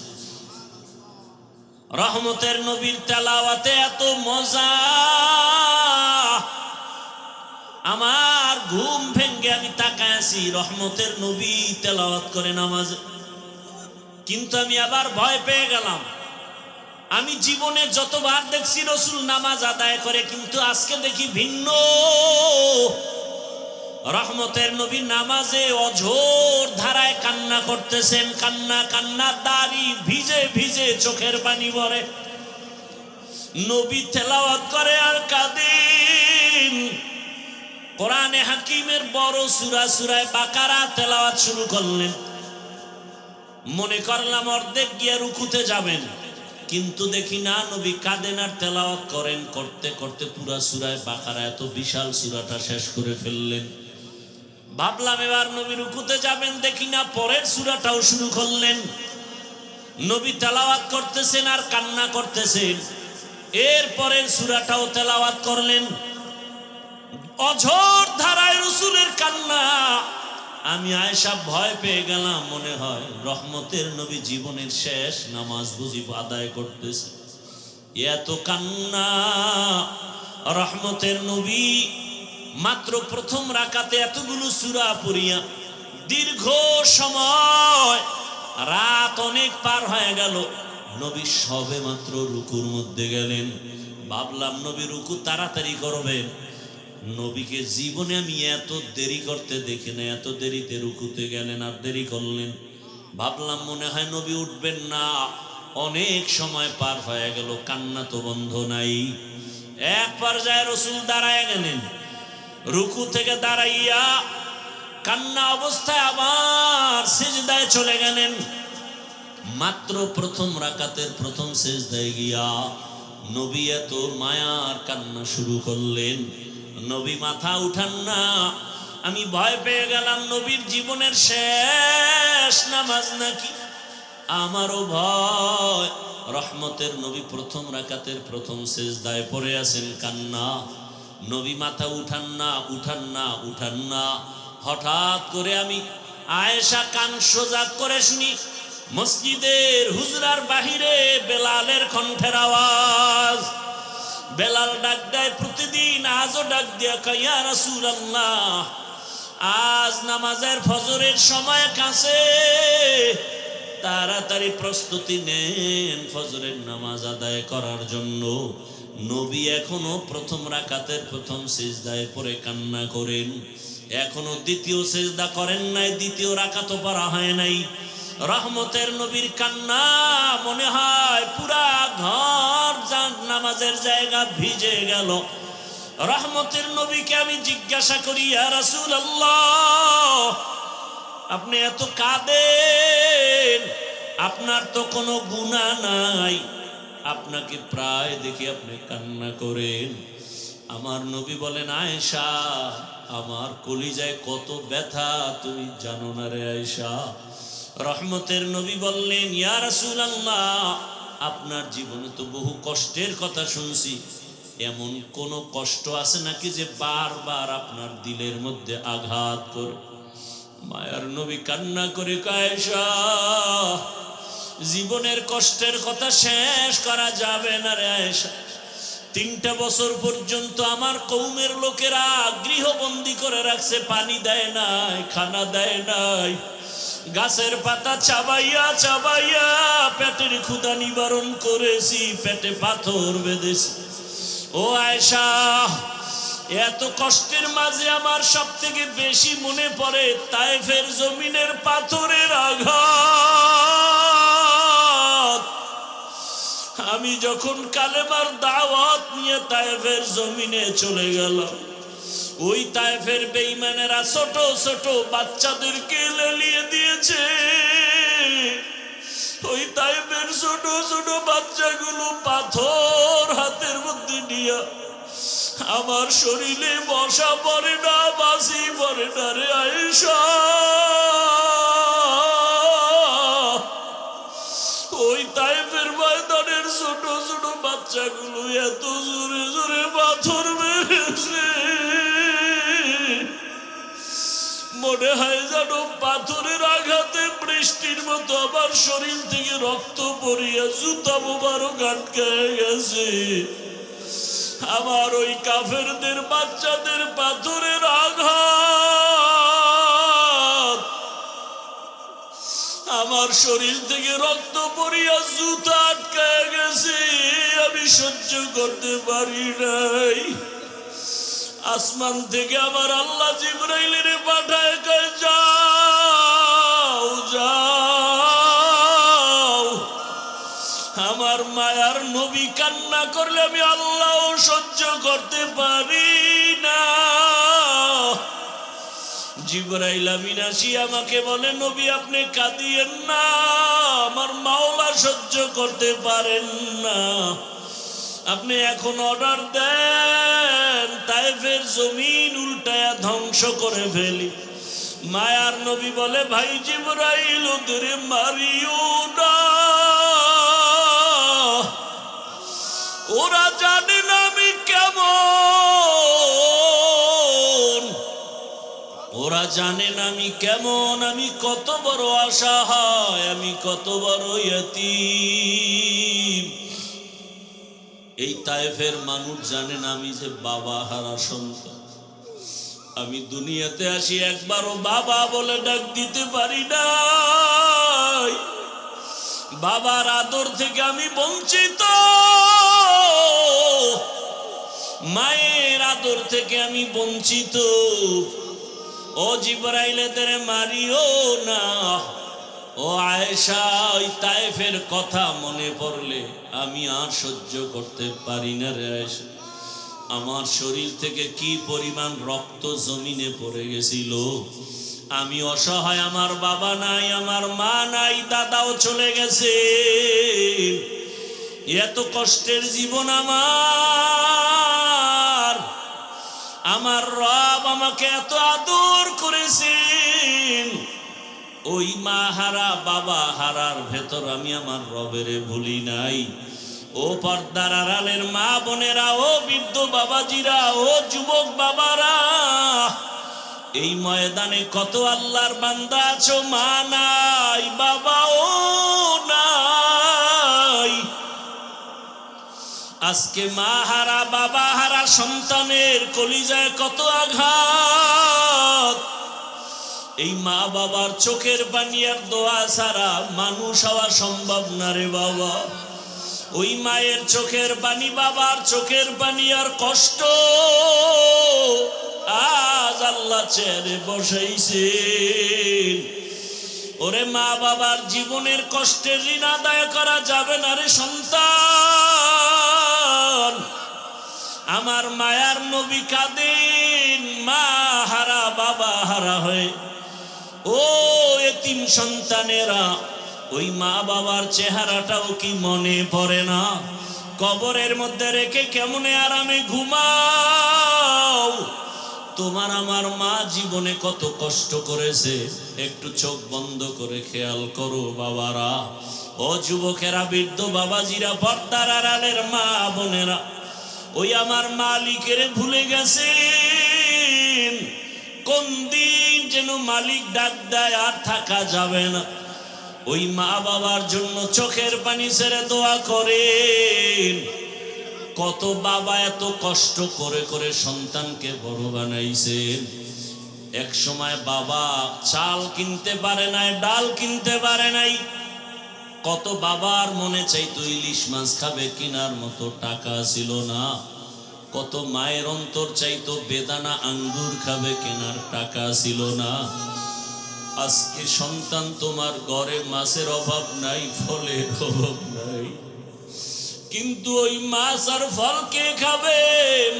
রহমতের নবীর তেলাওয়াতে এত মজা, আমার ঘুম ভেঙ্গে আমি তাকায় আছি, রহমতের নবী তেলাওয়াত করে নামাজে। কিন্তু আমি আবার ভয় পেয়ে গেলাম। আমি জীবনে যতবার দেখছি রাসূল নামাজ আদায় করে, কিন্তু আজকে দেখি ভিন্ন। রহমতের নবী নামাজে অঝোর ধারায় কান্না করতেছেন, কান্না কান্না, দাড়ি ভিজে ভিজে চোখের পানি পড়ে। নবী তেলাওয়াত করে আর কাঁদেন। কোরআনে হাকিমের বড় সূরা সূরা বাকারা তেলাওয়াত শুরু করলেন। মনে করলাম অর্ধেক গিয়ে রুকুতে যাবেন, কিন্তু দেখি না, নবী কাঁদেন আর তেলাওয়াত করেন। করতে করতে পুরা সূরা বাকারা, এত বিশাল সূরাটা শেষ করে ফেললেন। ভাবলাম এবার নবী রুকুতে যাবেন, দেখি না, পরের সূরাটাও শুরু করলেন। নবী তেলাওয়াত করতেছেন আর কান্না করতেছেন। এর পরের সূরাটাও তেলাওয়াত করলেন। অঝোর ধারায় রাসূলের কান্না। আমি আয়েশা ভয় পেয়ে গেলাম, মনে হয় রহমতের নবী জীবনের শেষ নামাজ বুঝি আদায় করতেছে। এত কান্না। রহমতের নবী মাত্র প্রথম রাকাতে এতগুলো সূরা পড়িয়া দীর্ঘ সময়, রাত অনেক পার হয়ে গেল, নবী সবে মাত্র রুকুর মধ্যে গেলেন। ভাবলাম নবী রুকু তাড়াতাড়ি করবেন। নবীকে জীবনে আমি এত দেরি করতে দেখি না, এত দেরিতে রুকুতে গেলেন আর দেরি করলেন। ভাবলাম মনে হয় নবী উঠবেন না। অনেক সময় পার হয়ে গেল, কান্না তো বন্ধ নাই। এক পর্যায়ে রাসূল দাঁড়ায় গেলেন। রুকু থেকে দাঁড়াইয়া কান্না অবস্থায় আবার সিজদায় চলে গেলেন। মাত্র প্রথম রাকাতের প্রথম সিজদায় গিয়া নবী এত মায়ার কান্না শুরু করলেন। নবী মাথা উঠান না। আমি ভয় পেয়ে গেলাম, নবীর জীবনের শেষ নামাজ নাকি। আমারও ভয়। রহমতের নবী প্রথম রাকাতের প্রথম সিজদায় পড়ে আছেন, কান্না। নবী মাথা উঠান না, উঠান না, উঠান না। হঠাৎ করে আমি আয়েশা কান সোজা করে শুনি, মসজিদের হুজরার বাহিরে বেলালের কণ্ঠের আওয়াজ। বেলাল ডাক দেয় প্রতিদিন, আজও ডাক দিয়া কয়, ইয়া রাসূলুল্লাহ, আজ নামাজের ফজরের সময় কাছে, তাড়াতাড়ি প্রস্তুতি নেন ফজরের নামাজ আদায় করার জন্য। নবী এখনো প্রথম রাকাতের প্রথম সিজদায় পড়ে কান্না করেন, এখনো দ্বিতীয় সিজদা করেন নাই, দ্বিতীয় রাকাতও পড়া হয় নাই। রহমতের নবীর কান্না মনে হয় পুরা ঘর নামাজের জায়গা ভিজে গেল। রহমতের নবীকে আমি জিজ্ঞাসা করি, ইয়া রাসূলুল্লাহ, আপনি এত কাঁদেন, আপনার তো কোনো গুনাহ নাই, আপনাকে প্রায় দেখি আপনি কান্না করেন। আমার নবী বলেন, আয়েশা, আমার কলিজায় কত ব্যথা তুমি জানো না রে আয়েশা। রহমতের নবী বললেন, ইয়া রাসূলুল্লাহ, আপনার জীবনে তো বহু কষ্টের কথা শুনছি, এমন কোন কষ্ট আছে নাকি যে বারবার আপনার দিলের মধ্যে আঘাত করে? মায়ার নবী কান্না করে, আয়েশা, জীবনের কষ্টের কথা শেষ করা যাবে না রে আয়েশা। 3টা বছর পর্যন্ত আমার কওমের লোকেরা গৃহবন্দী করে রাখছে, পানি দেয় নাই, খানা দেয় নাই, গাছের পাতা চাবাইয়া চাবাইয়া পেটের ক্ষুধা নিবারণ করেছি, পেটে পাথর বেঁধেছি। ও আয়েশা, এত কষ্টের মাঝে আমার সব থেকে বেশি মনে পড়ে তায়েফের জমিনের পাথরের আঘাত। আমি যখন কালেমার দাওয়াত নিয়ে তায়েফের জমিনে চলে গেলাম, ওই তায়েফের বেঈমানেরা ছোট ছোট বাচ্চাদেরকে লেলিয়ে দিয়েছে। ওই তায়েফের ছোট ছোট বাচ্চাগুলো পাথর হাতের মধ্যে নিয়ে আমার শরীরে বসা পড়ে না, বাসি পড়ে না রে আয়েশা। ওই তায়েফের ময়দানের ছোট ছোট বাচ্চাগুলো এত জোরে জোরে পাথর মেরেছে, মনে হয় যেন পাথরের আঘাতে বৃষ্টির মতো আমার শরীর থেকে রক্ত পড়িয়া জুতা মোবারক আটকে গেছে। আমার ওই কাফেরদের বাচ্চাদের পাথরের আঘাত আমার শরীর থেকে রক্ত পড়িয়া জুতা আটকে গেছে, আমি সহ্য করতে পারি নাই। আসমান থেকে আমার আল্লাহ জিবরাইলের পাঠায়, কয় যাও যাও। আমার মায়ার নবী কান্না করলে আমি আল্লাহ সহ্য করতে পারি না। জিবরাইল আমিন আসি আমাকে বলে, নবী আপনি কাঁদিয়েন না, আমার মাওলা সহ্য করতে পারেন না, আপনি এখন অর্ডার দেন তায়েফের জমিন উল্টায়া ধ্বংস করে ফেলি। মায়ার নবী বলে, ভাই জিবরাইল ওদের মারিও না, ওরা জানে না আমি কেমন, ওরা জানে না আমি কেমন, আমি কত বড় অসহায়, আমি কত বড় ইয়তীম। এই তায়েফের মানুষ জানে না আমি যে বাবা হারা সন্তান। আমি দুনিয়াতে আসি একবারও বাবা বলে ডাক দিতে পারি নাই, বাবার আদর থেকে আমি বঞ্চিত, মায়ের আদর থেকে আমি বঞ্চিত। ও জিবরাইল এদের মারিও না। ও আয়েশা, ওই তায়েফের কথা মনে পড়লে আমি আর সহ্য করতে পারি না রে আয়েশা। আমার শরীর থেকে কি পরিমাণ রক্ত জমিনে পড়ে গেছিল। আমি অসহায়, আমার বাবা নাই, আমার মা নাই, দাদাও চলে গেছে। এত কষ্টের জীবন আমার রব আমাকে এত আদর করেছেন। ওই মা হারা বাবা হারার ভেতর আমি আমার রবেরে ভুলি নাই। ও পর্দার আড়ালের মা বোনেরা, ও বৃদ্ধ বাবাজিরা, ও যুবক বাবারা, এই ময়দানে কত আল্লাহর বান্দা আছো, মা নাই, বাবাও নাই। আজকে মা হারা বাবা হারা সন্তানের কলিজায় কত আঘাত। এই মা বাবার চোখের পানি আর দোয়া ছাড়া মানুষ হওয়া সম্ভব না রে বাবা। ওই মায়ের চোখের পানি, বাবার চোখের পানি আর কষ্ট আজ আল্লাহ চেয়ারে বসাইছেন। ওরে মা বাবার জীবনের কষ্টের ঋণ আদায় করা যাবে না রে সন্তান। আমার মায়ার নবী কাঁদেন মা হারা বাবা হারা হয়ে। ও এতিম সন্তানেরা, ওই মা বাবার চেহারাটাও কি মনে পড়ে না? কবরের মধ্যে রেখে কেমনে আরামে ঘুমাও? তোমার আমার মা জীবনে কত কষ্ট করেছে, একটু চোখ বন্ধ করে খেয়াল করো বাবারা। ও যুবকেরা, বৃদ্ধ বাবাজিরা, পর্দার আড়ালের মা বোনেরা, ওই আমার মালিকের ভুলে গেছেন। কোন দিন যেন মালিক ডাক দেয় আর থাকা যাবে না। ওই মা বাবার জন্য চোখের পানি ছেড়ে দোয়া করেন। কত বাবা এত কষ্ট করে করে সন্তানকে বড় বানাইছেন। এক সময় বাবা চাল কিনতে পারে নাই, ডাল কিনতে পারে নাই। কত বাবার মনে চাইতো ইলিশ মাছ খাবে, কেনার মতো টাকা ছিল না। কত মায়ের অন্তর চাইতো বেদানা আঙ্গুর খাবে, কেনার টাকা ছিল না। আজকে সন্তান তোমার ঘরে মাছের অভাব নাই, ফলের অভাব নাই, কিন্তু ওই মাছ আর ফল কে খাবে?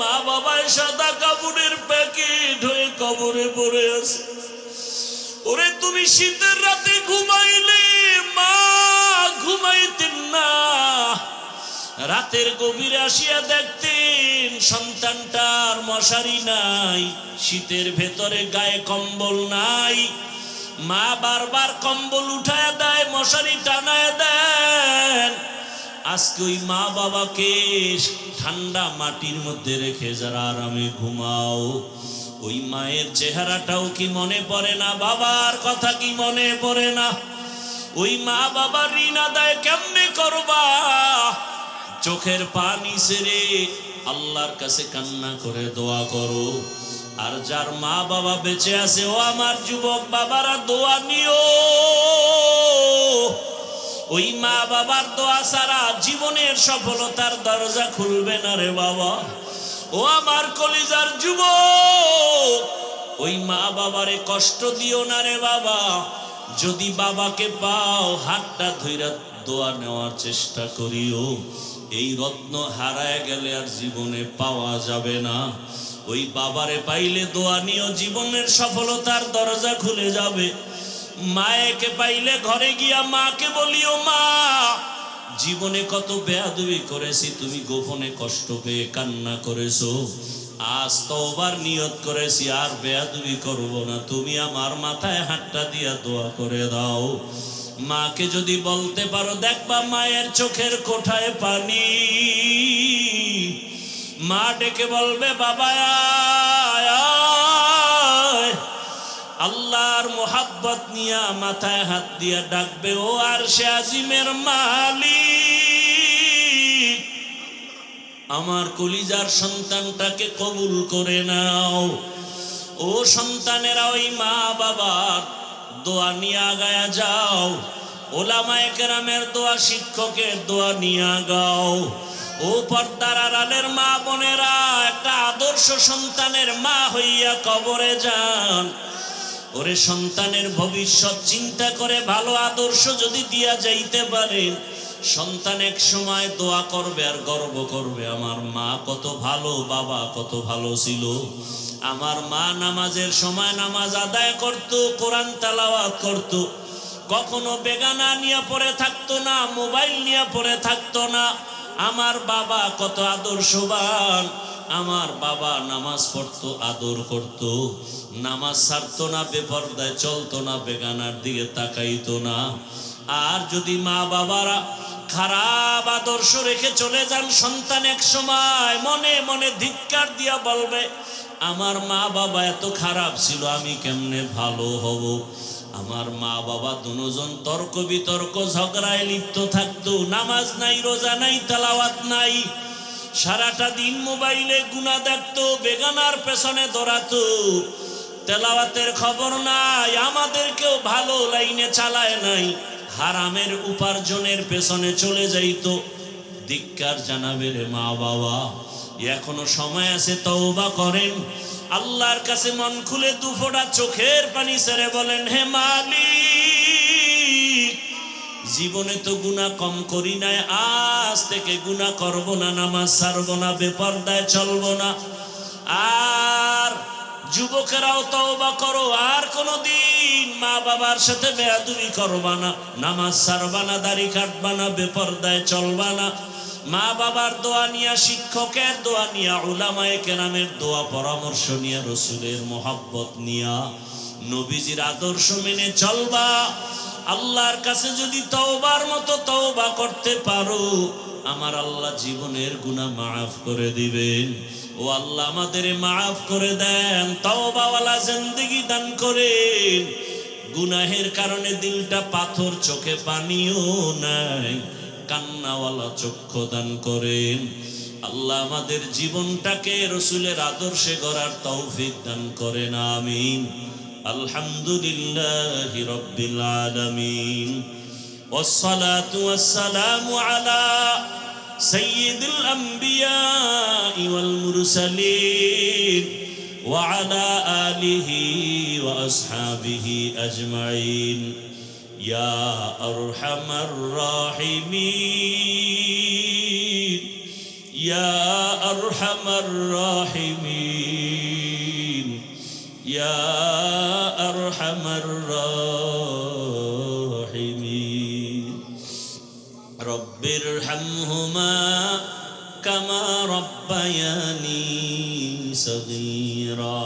মা বাবার সাদা কাপড়ের প্যাকেট হয়ে কবরে পড়ে আছে। ওরে তুমি শীতের রাতে ঘুমাইলে মা ঘুমাইতেন না, রাতের গভীরে আসিয়া দেখতেন সন্তানটার মশারি নাই, শীতের ভেতরে গায়ে কম্বল নাই। মা বারবার কম্বল উঠায় দেয়, মশারি টানায় দেন। আজকে ওই মা বাবাকে ঠান্ডা মাটির মধ্যে রেখে যারা আরামে ঘুমাও, ওই মায়ের চেহারাটাও কি মনে পড়ে না? বাবার কথা কি মনে পড়ে না? ওই মা বাবার ঋণ আদায় কেমনে করবা? চোখের পানি ছেড়ে আল্লাহর কাছে কান্না করে দোয়া করো। আর যার মা বাবা বেঁচে আছে, ও আমার যুবক বাবারা, দোয়া নিও। ওই মা বাবার দোয়া ছাড়া জীবনের সফলতার দরজা খুলবে না রে বাবা। ও আমার কলিজার যুবক, ওই মা বাবারে কষ্ট দিও না রে বাবা। যদি বাবাকে পাও, হাতটা ধইরা দোয়া নেওয়ার চেষ্টা করিও। এই রত্ন হারায় গেলে আর জীবনে পাওয়া যাবে না। ওই বাবারে পাইলে দোয়া নিও, জীবনের সফলতার দরজা খুলে যাবে। মায়েকে পাইলে ঘরে গিয়া মাকে বলিও, মা জীবনে কত বেয়াদবি করেছি, তুমি গোপনে কষ্ট পেয়ে কান্না করেছো। আজ তওবার নিয়ত করেছি, আর বেয়াদবি করব না, তুমি আমার মাথায় হাতটা দিয়া দোয়া করে দাও। মাকে যদি বলতে পারো, দেখবা মায়ের চোখের কোঠায় পানি। মা ডেকে বলবে, বাবা আয়। আল্লাহর মোহাব্বত নিয়া মাথায় হাত দিয়া ডাকবে, ও আরশে আজিমের মালিক, আমার কলিজার সন্তানটাকে কবুল করে নাও। ও সন্তানেরা, ওই মা বাবার দোয়া নিয়ে আগায়া যাও। ওলামায়ে কেরামের দোয়া, শিক্ষকের দোয়া নিয়ে গাও। ও পর্দার আড়ালের মা বোনেরা, একটা আদর্শ সন্তানের মা হইয়া কবরে যান। ওরে সন্তানের ভবিষ্যৎ চিন্তা করে ভালো আদর্শ যদি দিয়া যাইতে পারেন, সন্তান এক সময় দোয়া করবে আর গর্ব করবে, আমার মা কত ভালো, বাবা কত ভালো ছিল। আমার মা নামাজের সময় নামাজ আদায় করত, কোরআন তেলাওয়াত করত, কখনো বেগানা নিয়ে পড়ে থাকতো না, মোবাইল নিয়ে পড়ে থাকতো না। আমার বাবা কত আদর্শবান, আমার বাবা নামাজ পড়তো, আদর করত, নামাজ ছাড়তো না, বেপরদায় চলতো না, বেগানার দিকে তাকাইতো না। আর যদি মা বাবারা খারাপ আদর্শ রেখে চলে যান, সন্তান এক সময় মনে মনে ধিক্কার দিয়া বলবে, আমার মা বাবা এত খারাপ ছিল, আমি কেমনে ভালো হব। আমার মা বাবা দুজন তর্ক বিতর্ক ঝগড়ায় লিপ্ত থাকতো, নামাজ নাই, রোজা নাই, তেলাওয়াত নাই, সারাটা দিন মোবাইলে গুনাহ দেখতো, বেগানার পেছনে দৌড়াতো, তেলাওয়াতের খবর নাই, আমাদেরকেও ভালো লাইনে চালায় নাই, হারামের উপার্জনের পেছনে চলে যাইতো। ধিক্কার জানাবে রে মা বাবা, এখনো সময় আছে, তওবা করেন, আল্লাহর কাছে মন খুলে দুফোঁটা চোখের পানি ছেড়ে বলেন, হে মালিক, জীবনে তো গুনাহ কম করি নাই, আজ থেকে গুনাহ করব না, নামাজ ছাড়ব না, বেপরদায় চলব না। আর যুবকেরাও তওবা করো, আর কোনোদিন মা বাবার সাথে বেয়াদবি করবা না, নামাজ ছাড়বা না, দাড়ি কাটবা না, বেপরদায় চলবা না। মা বাবার দোয়া নিয়া, শিক্ষকের দোয়া নিয়া, উলামায়ে কেরামের দোয়া পরামর্শ নিয়া, রসুলের মোহাব্বত নিয়া, নবীজির আদর্শ মেনে চলবা। আল্লাহর কাছে যদি তওবার মতো তওবা করতে পারো, আমার আল্লাহ জীবনের গুনাহ মাফ করে দিবেন। ও আল্লাহ আমাদের মাফ করে দেন, তওবাওয়ালা জিন্দেগি দান করেন। গুনাহের কারণে দিলটা পাথর, চোখে পানিও নাই, কান্নাওয়ালা চক্ষু দান করেন। আল্লাহ আমাদের জীবনটাকে রসুলের আদর্শে গড়ার তৌফিক দান করেন, আমিন। আলহামদুলিল্লাহি রাব্বিল আলামিন, ওয়াসসালাতু ওয়াসসালামু আলা সাইয়্যিদিল আমবিয়াই ওয়াল মুরসালিন ওয়া আলা আলিহি ওয়া আসহাবিহি আজমাইন। ইয়া আরহামার রাহিমিন, ইয়া আরহামার রাহিমিন, ইয়া আরহামার রাহিমিন। রব্বিরহামহুমা কামা রব্বায়ানি সগীরা।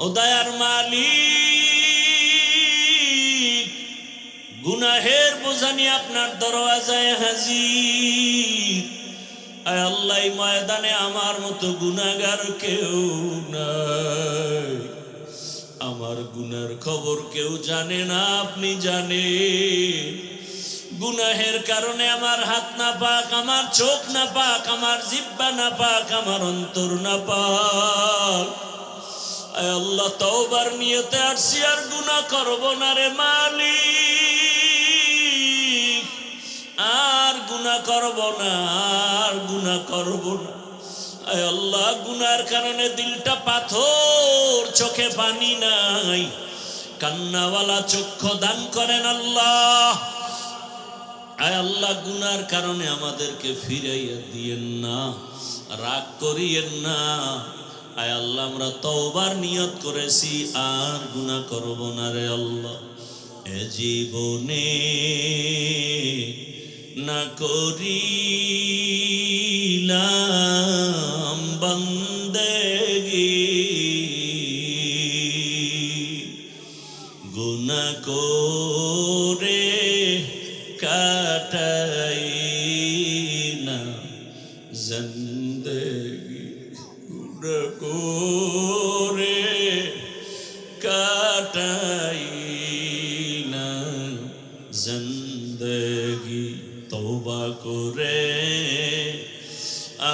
ও দয়ার মালিক, গুনাহের বোঝা নিয়ে আপনার দরওয়াজায় হাজির। আয় আল্লাহ, এই ময়দানে আমার মতো গুনাহগার কেউ নাই। আমার গুনার খবর কেউ জানে না, আপনি জানেন। গুনাহের কারণে আমার হাত না পাক, আমার চোখ না পাক, আমার জিহ্বা না পাক, আমার অন্তর না পাক। আয় আল্লাহ, তওবার নিয়তে আসছি, আর গুনাহ করব না রে মালিক, আর গুনাহ করব না, আর গুনাহ করব না। আয় আল্লাহ, গুনার কারণে দিলটা পাথর, চোখে পানি নাই, কান্নাওয়ালা চক্ষু দান করেন আল্লাহ। আয় আল্লাহ, গুনার কারণে আমাদেরকে ফিরাইয়া দিয়েন না, রাগ করিয়েন না। আয় আল্লাহ, আমরা তওবার নিয়ত করেছি, আর গুনাহ করব না রে আল্লাহ। এ জীবনে না করিলাম বন্দেগি, গুনাহ করে কাটাই না জিন্দেগি, গুনাহ করে কাটাই না জিন্দেগি। তওবা করে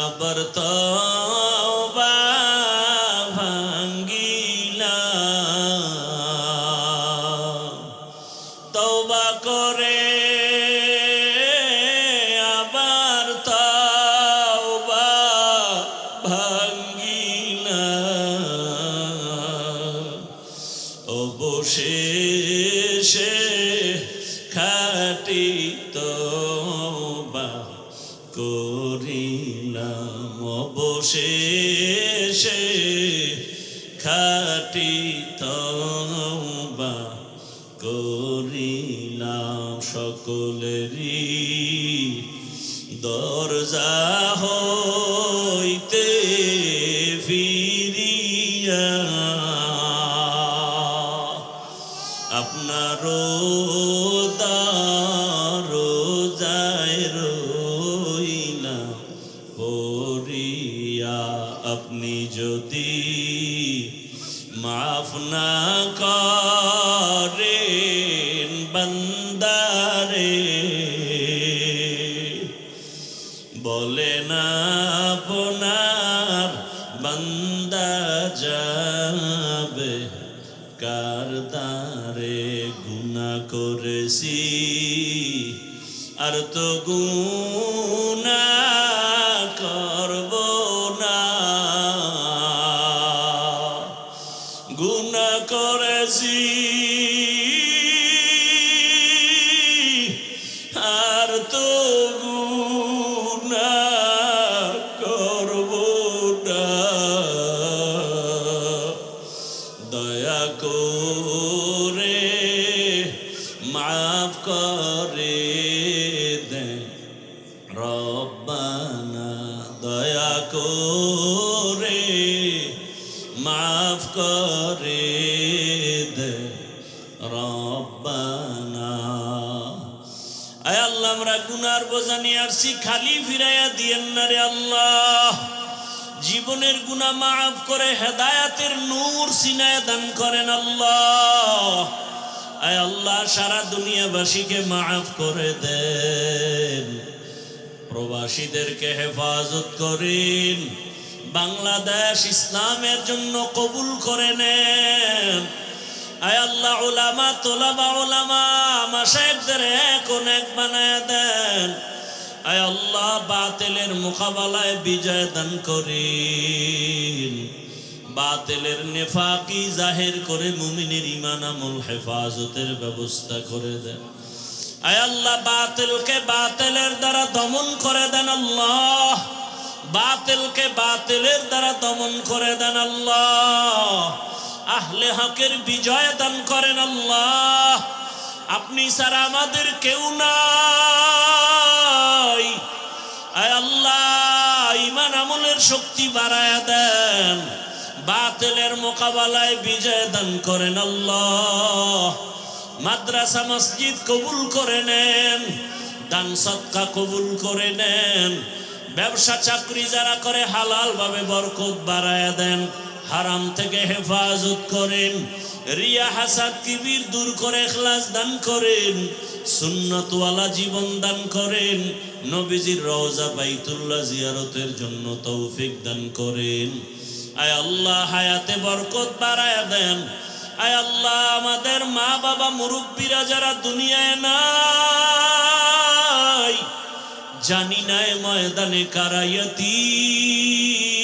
আবার তওবা ভাঙ্গিলাম, তওবা করে আবার তওবা ভাঙ্গিলাম। অবশেষে খাঁটি তওবা করিলাম, অবশেষে খাঁটি তওবা করিলাম। সকলেরই দরজা হইতে ফিরিয়া আপনারও দরজায় রইলাম পড়িয়া। আপনি যদি মাফ না করেন বান্দারে, বলে না আপনার বান্দা যাবে কার দ্বারে। গুনাহ করেছি আর তো গুনাহ করব না, গুনাহ করেছি মাফ করে দে রব্বানা দয়া করে মাফ করে দে রব্বানা। আয় আল্লাহ আমরা গুনার বোঝা নিয়ে আসছি, খালি ফিরাইয়া দিয়েন না রে আল্লাহ। জীবনের গুনাহ মাফ করে হেদায়েতের নূর সিনায় দান করেন আল্লাহ। আয় আল্লাহ সারা দুনিয়াবাসীকে মাফ করে দেন, প্রবাসীদেরকে হেফাজত করেন, বাংলাদেশ ইসলামের জন্য কবুল করে নেন। আয় আল্লাহ উলামা তোলাবা উলামা মাশায়েখদের এখন এক বানায় দেন। আয় আল্লাহ বাতিলের মোকাবেলায় বিজয় দান করেন, বাতিলের নেফাকি জাহির করে মুমিনের ঈমান আমল হেফাজতের ব্যবস্থা করে দেন। আয় আল্লাহ বাতিলকে বাতিলের দ্বারা দমন করে দেন আল্লাহ, বাতিলকে বাতিলের দ্বারা দমন করে দেন আল্লাহ। আহলে হকের বিজয় দান করেন আল্লাহ। আপনি ছাড়া আমাদের কেউ নাই। আয় আল্লাহ ঈমান আমলের শক্তি বাড়ায়া দেন, বাতিলের মোকাবেলায় বিজয় দান করেন আল্লাহ। মাদ্রাসা মসজিদ কবুল করে নেন, দান সদকা কবুল করে নেন। ব্যবসা চাকরি যারা করে হালাল ভাবে বরকত বাড়ায়া দেন, হারাম থেকে হেফাজত করেন। রিয়া হাসাদ কিবির দূর করে ইখলাস দান করেন, সুন্নতওয়ালা জীবন দান করেন। নবীজির রওজা বাইতুল্লাহ জিয়ারতের জন্য তৌফিক দান করেন। আয় আল্লাহ হায়াতে বরকত বাড়ায়া দেন। আয় আল্লাহ আমাদের মা বাবা মুরব্বীরা যারা দুনিয়ায় নাই, জানি না ময়দানে কারা ইয়াতীম,